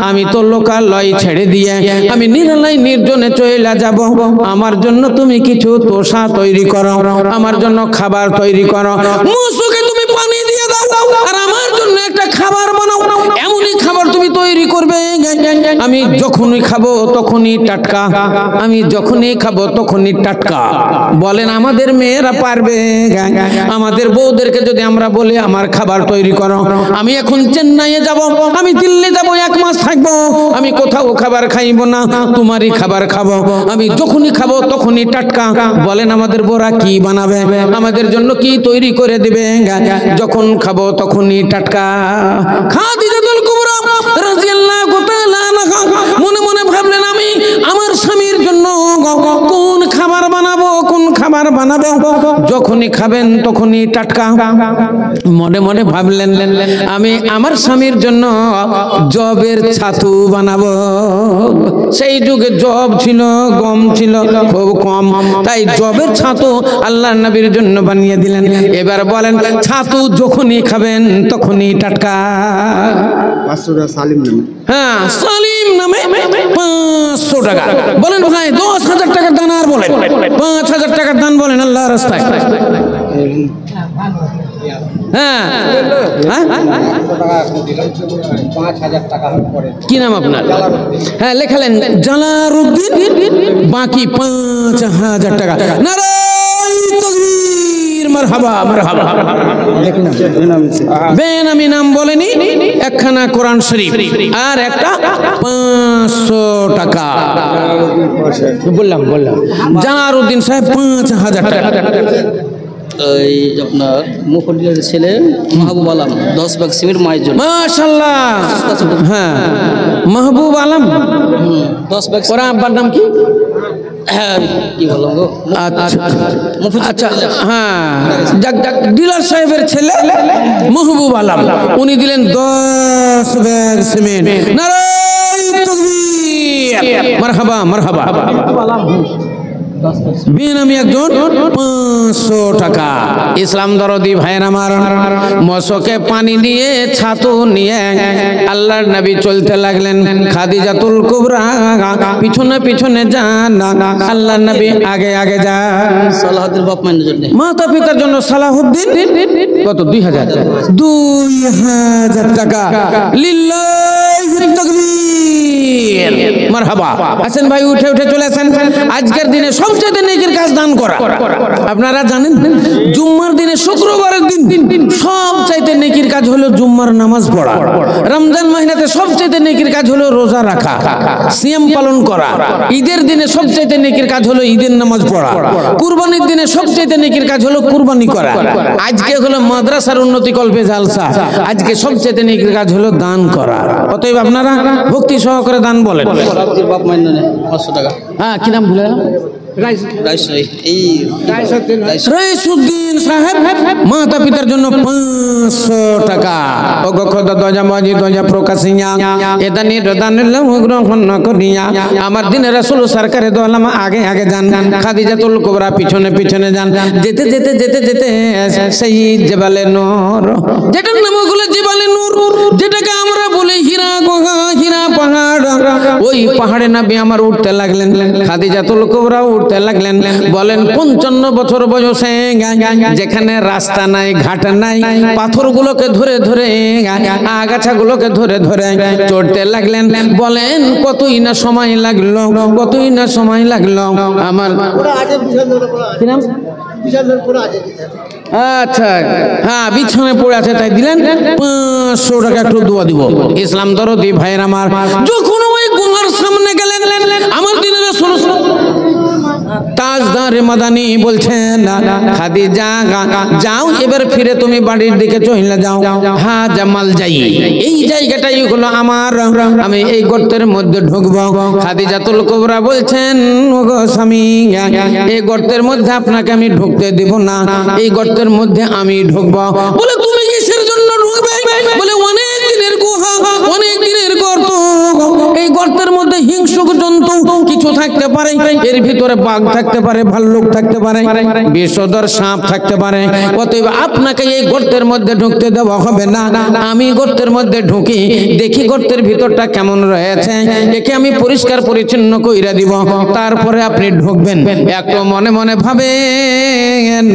আমি তো লোকালয় ছেড়ে দিয়ে আমি নিরালাই নির্জনে চলে যাব। আমার জন্য তুমি কিছু তোষা তৈরি করো, আমার জন্য খাবার তৈরি করো, মুসুকে তুমি পানি দিয়ে দাও, আর আমার জন্য একটা খাবার বানাও। এমনই খাবার তুমি তৈরি করবে আমি যখনই খাবো তখনই টাটকা, আমি যখনই খাবো তখনই টাটকা। বলেন আমাদের মেয়েরা পারবে? আমাদের বউদেরকে যদি আমরা বলি আমার খাবার তৈরি করো, আমি এখন চেন্নাইয়ে যাব, আমি দিল্লি যাব, 1 মাস থাকবো, আমি কোথাও খাবার খাইব না, তোমারই খাবার খাবো, আমি যখনই খাবো তখনই টাটকা। বলেন আমাদের বউরা কি বানাবে, আমাদের জন্য কি তৈরি করে দিবে? যখন খাবো তখনই টাটকা। খাদিজাতুল কুবরা রাদিয়াল্লাহু তাআলা আনহা মনে মনে ভাবলেন, আমি আমার স্বামীর জন্য কোন খাবার বানাবো, কোন খাবার বানাবো, যখনই খাবেন তখনই টাটকা। মনে মনে ভাবলেন, আমি আমার স্বামীর জন্য জবের ছাতু বানাবো। সেই যুগে জব ছিল, গম ছিল খুব কম, তাই জবের ছাতু আল্লাহর নবীর জন্য বানিয়ে দিলেন। এবার বলেন ছাতু যখনই খাবেন তখনই টাটকা। হ্যাঁ সালিম নামে 500 টাকা। বলেন ভাই 10,000 টাকার দান, আর বলেন 5,000 টাকার দান, বলেন আল্লাহর রাস্তায়। হ্যাঁ কি নাম আপনার? হ্যাঁ লেখালেন জালালউদ্দিন, বাকি 5,000 টাকা। নারায়ে তাকবীর, মারহাবা মারহাবা। বেনামি নাম বলেনি, একখানা কোরআন শরীফ আর একটা 500 টাকা বললাম। জালালউদ্দিন সাহেব 5,000 টাকা। এই আপনার মুফাদ্দিলের ছেলে মাহবুব আলম 10 ভাগ সিমের মায়ের জন্য। মাশাআল্লাহ। হ্যাঁ মাহবুব আলম 10 ভাগ। ওরা আব্বার নাম কি? হ্যাঁ কি বললাম গো? আচ্ছা হ্যাঁ ডিলার সাহেবের ছেলে মাহবুব আলম, উনি দিলেন 10 ব্যাগ সিমেন্ট। নারায়ে তাকবীর, মারহাবা মারহাবা। বেনামি একজন 500 টাকা। ইসলাম দরদি ভাইয়ের আমার, মশকে পানি নিয়ে ছাতু নিয়ে আল্লাহর নবী চলতে লাগলেন। খাদিজাতুল কুবরা পিছনে পিছনে যান, আল্লাহর নবী আগে আগে যান। সালাহুদ্দিন বাপ মায়ের জন্য, মাতা পিতার জন্য সালাহুদ্দিন কত? 2,000 টাকা। লিল্লাহি তাকবীর, মারহাবা। আসেন ভাই, উঠে উঠে চলে আসেন। আজকের দিনে সবচেয়ে নেকির কাজ দান করা। আপনারা জানেন জুম্মার দিনে, শুক্রবারের দিন সবচেয়ে নেকির কাজ হলো জুম্মার নামাজ পড়া। রমজান মাসে সবচেয়ে নেকির কাজ হলো রোজা রাখা, সিয়াম পালন করা। ঈদের দিনে সবচেয়ে নেকির কাজ হলো ঈদের নামাজ পড়া। কুরবানির দিনে সবচেয়ে নেকির কাজ হলো কুরবানি করা। আজকে হলো মাদ্রাসার উন্নতি কল্পে জালসা, আজকে সবচেয়ে নেকির কাজ হলো দান করা। অতএব আপনারা ভক্তি সহকারে দান বলেন। বাপজির বাপ মান্য নেই 500 টাকা। হ্যাঁ কি নাম ভুলে গেলাম? রাইসুদ্দিন সাহেব মাতা পিতার জন্য 500 টাকা। ওগো খোদা দজা মাজি দজা প্রকাশিয়া এদানি দানিল্লাহ গ্রহণ করিয়া আমার দিনের রাসূল সরকারে দো আলম আগে আগে যান, খাদিজাতুল কুবরা পিছনে পিছনে যান। যেতে যেতে যেতে যেতে সেই জেবালে নূর, যেটার নাম হলো জেবালে নূর, যেটাকে আমরা বলি হীরা গুহা, হীরা পাহাড়, ওই পাহাড়ে নবী আমার উঠতে লাগলেন, খাদিজাতুল কুবরা উঠতে লাগলেন। বলেন 55 বছর বয়সে যেখানে রাস্তা নাই ঘাট নাই, পাথরগুলোকে ধরে ধরে আগাছাগুলোকে ধরে ধরে চড়তে লাগলেন। বলেন কতই না সময় লাগলো, কতই না সময় লাগলো। আমার কি নাম? আচ্ছা হ্যাঁ বিছানায় পড়ে আছে তাই দিলেন 500 টাকা। একটু দোয়া দিব ইসলাম দরদি ভাইয়ের আমার। যখন ওই গুহার সামনে গেলেন আমার দিনের রাসূল তাজদারে মাদানী বলছেন খাদিজা যাও এবার ফিরে তুমি বাড়ির দিকে চলে যাও। হ্যাঁ জামাল যাই, এই জায়গাটাই হলো আমার, আমি এই গর্তের মধ্যে ঢুকবো। খাদিজাতুল কুবরা বলছেন ওগো স্বামী এই গর্তের মধ্যে আপনাকে আমি ঢুকতে দেব না, এই গর্তের মধ্যে আমি ঢুকবো। বলে তুমি কিসের জন্য ঢুকবে? বলে অনেক দিনের গুহা, অনেক দিনের গর্ত, এই গর্তের মধ্যে হিংস্র জন্তু কিছু থাকতে পারে, এর ভিতরে বাঘ থাকতে পারে, ভাল্লুক থাকতে পারে, বিষধর সাপ থাকতে পারে, অতএব আপনাকে এই গর্তের মধ্যে ঢুকতে দেওয়া হবে না। আমি গর্তের মধ্যে ঢুকি দেখি গর্তের ভিতরটা কেমন রয়েছে, একে আমি পরিষ্কার পরিচ্ছন্ন কইরা দিব, তারপরে আপনি ঢুকবেন। একটু মনে মনে ভাবেন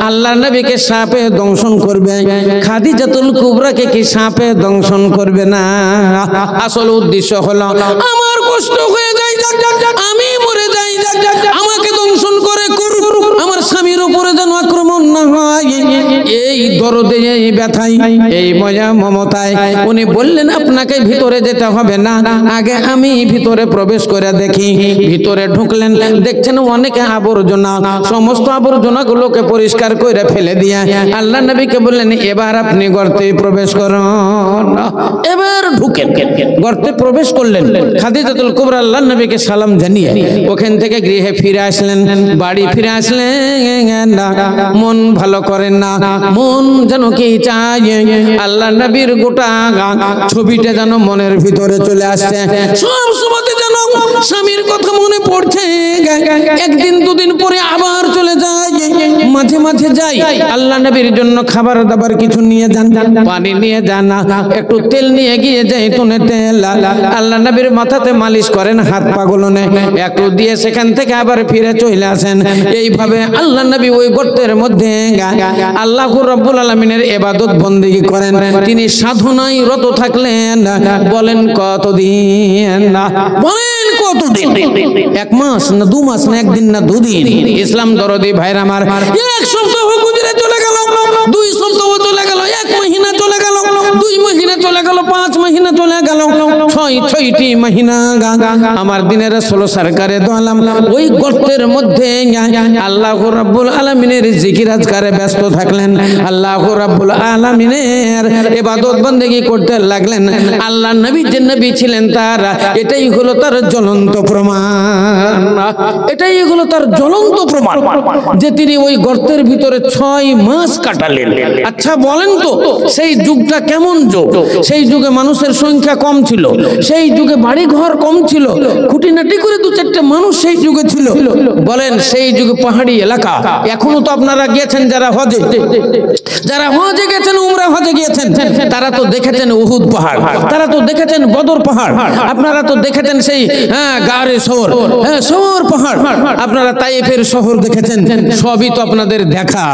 আল্লাহ নবীকে সাপে দংশন করবে, খাদিজাতুল কুবরাকে কি সাপে দংশন করবে না? আসল উদ্দেশ্য হলো আমার কষ্ট হয়ে যায়, আমি মরে যাই, আমাকে দংশন করে করুক, আমার স্বামীর উপরে যেন আক্রমণ না হয়। এই দরদে, এই ব্যথায়, এই মজা মমতায় উনি বললেন আপনাকে ভিতরে যেতে হবে না, আগে আমি ভিতরে প্রবেশ করে দেখি। ভিতরে ঢুকলেন, দেখছেন অনেকে আবর্জনা, সমস্ত আবর্জনাগুলোকে পরিষ্কার করে ফেলে দিয়ে আল্লাহ নবীকে বললেন এবার আপনি গর্তে প্রবেশ করুন। এবার ঢুকেন, গর্তে প্রবেশ করলেন। খাদিজাতুল কুবরা আল্লাহ নবীকে সালাম জানিয়ে ওখান থেকে গৃহে ফিরে আসলেন, বাড়ি ফিরে আসলেন। মন ভালো করেন না, মন যেন কি চায় আল্লাহ নবীর গোটা ছবিটা যেন মনের ভিতরে চলে আসছে। সব সময় যেন স্বামীর কথা মনে পড়ছে, একদিন দুদিন পরে আবার চলে যায়, মাঝে মাঝে যাই আল্লাহ নবীর জন্য খাবার দাবার কিছু নিয়ে যান, পানি নিয়ে যান, একটু তেল নিয়ে গিয়ে জৈতুনের তেল আল্লাহ নবীর মাথাতে মালিশ করেন, হাত পাগুলোনে একটু দিয়ে সেখান থেকে আবার ফিরে চলে আসেন। এইভাবে আল্লাহ নবী ওই গর্তের মধ্যে আল্লাহ রাব্বুল আলামিনের ইবাদত বন্দেগী করেন। তিনি সাধনায় রত থাকলেন। বলেন কতদিন? বলেন কতদিন? 1 মাস না 2 মাস না 1 দিন না 2 দিন? ইসলাম দরদি ভাইরা আমার, 1 সপ্তাহ গুজরে চলে গেল, 2 সপ্তাহ চলে গেল, 1 মহিনা চলে গেল, 2 মহিনা চলে গেল, 5 মহিনা চলে গেল, 6টি মহিনা আমার দিনের রাসূল সরকারে দো আলম ওই গর্তের মধ্যে আল্লাহ রাব্বুল আলামিনের জিকির আজকারে ব্যস্ত থাকলেন, আল্লাহ রাব্বুল আলামিনের ইবাদত বন্দেগী করতে লাগলেন। আল্লাহ নবী যে নবী ছিলেন তার এটাই হলো তার জ্বলন্ত প্রমাণ, এটাই হলো তার জ্বলন্ত প্রমাণ যে তিনি ওই গর্তের ভিতরে 6 মাস কাটালেন। আচ্ছা বলেন তো সেই যুগটা কেমন যুগ? সেই যুগে মানুষের সংখ্যা কম ছিল, সেই যুগে বাড়ি ঘর কম ছিল, খুঁটিনাটি করে 2-4টে মানুষ সেই যুগে ছিল। বলেন সেই যুগে পাহাড়ি এলাকা, এখনো তো আপনারা গিয়েছেন যারা হজে, যারা হজে গেছেন, উমরা হজে গিয়েছেন, তারা তো দেখেছেন উহুদ পাহাড়, তারা তো দেখেছেন বদর পাহাড়, আপনারা তো দেখেছেন সেই গারে শহর, শহর পাহাড়, আপনারা তাইফের শহর দেখেছেন, সবই তো আপনাদের দেখা।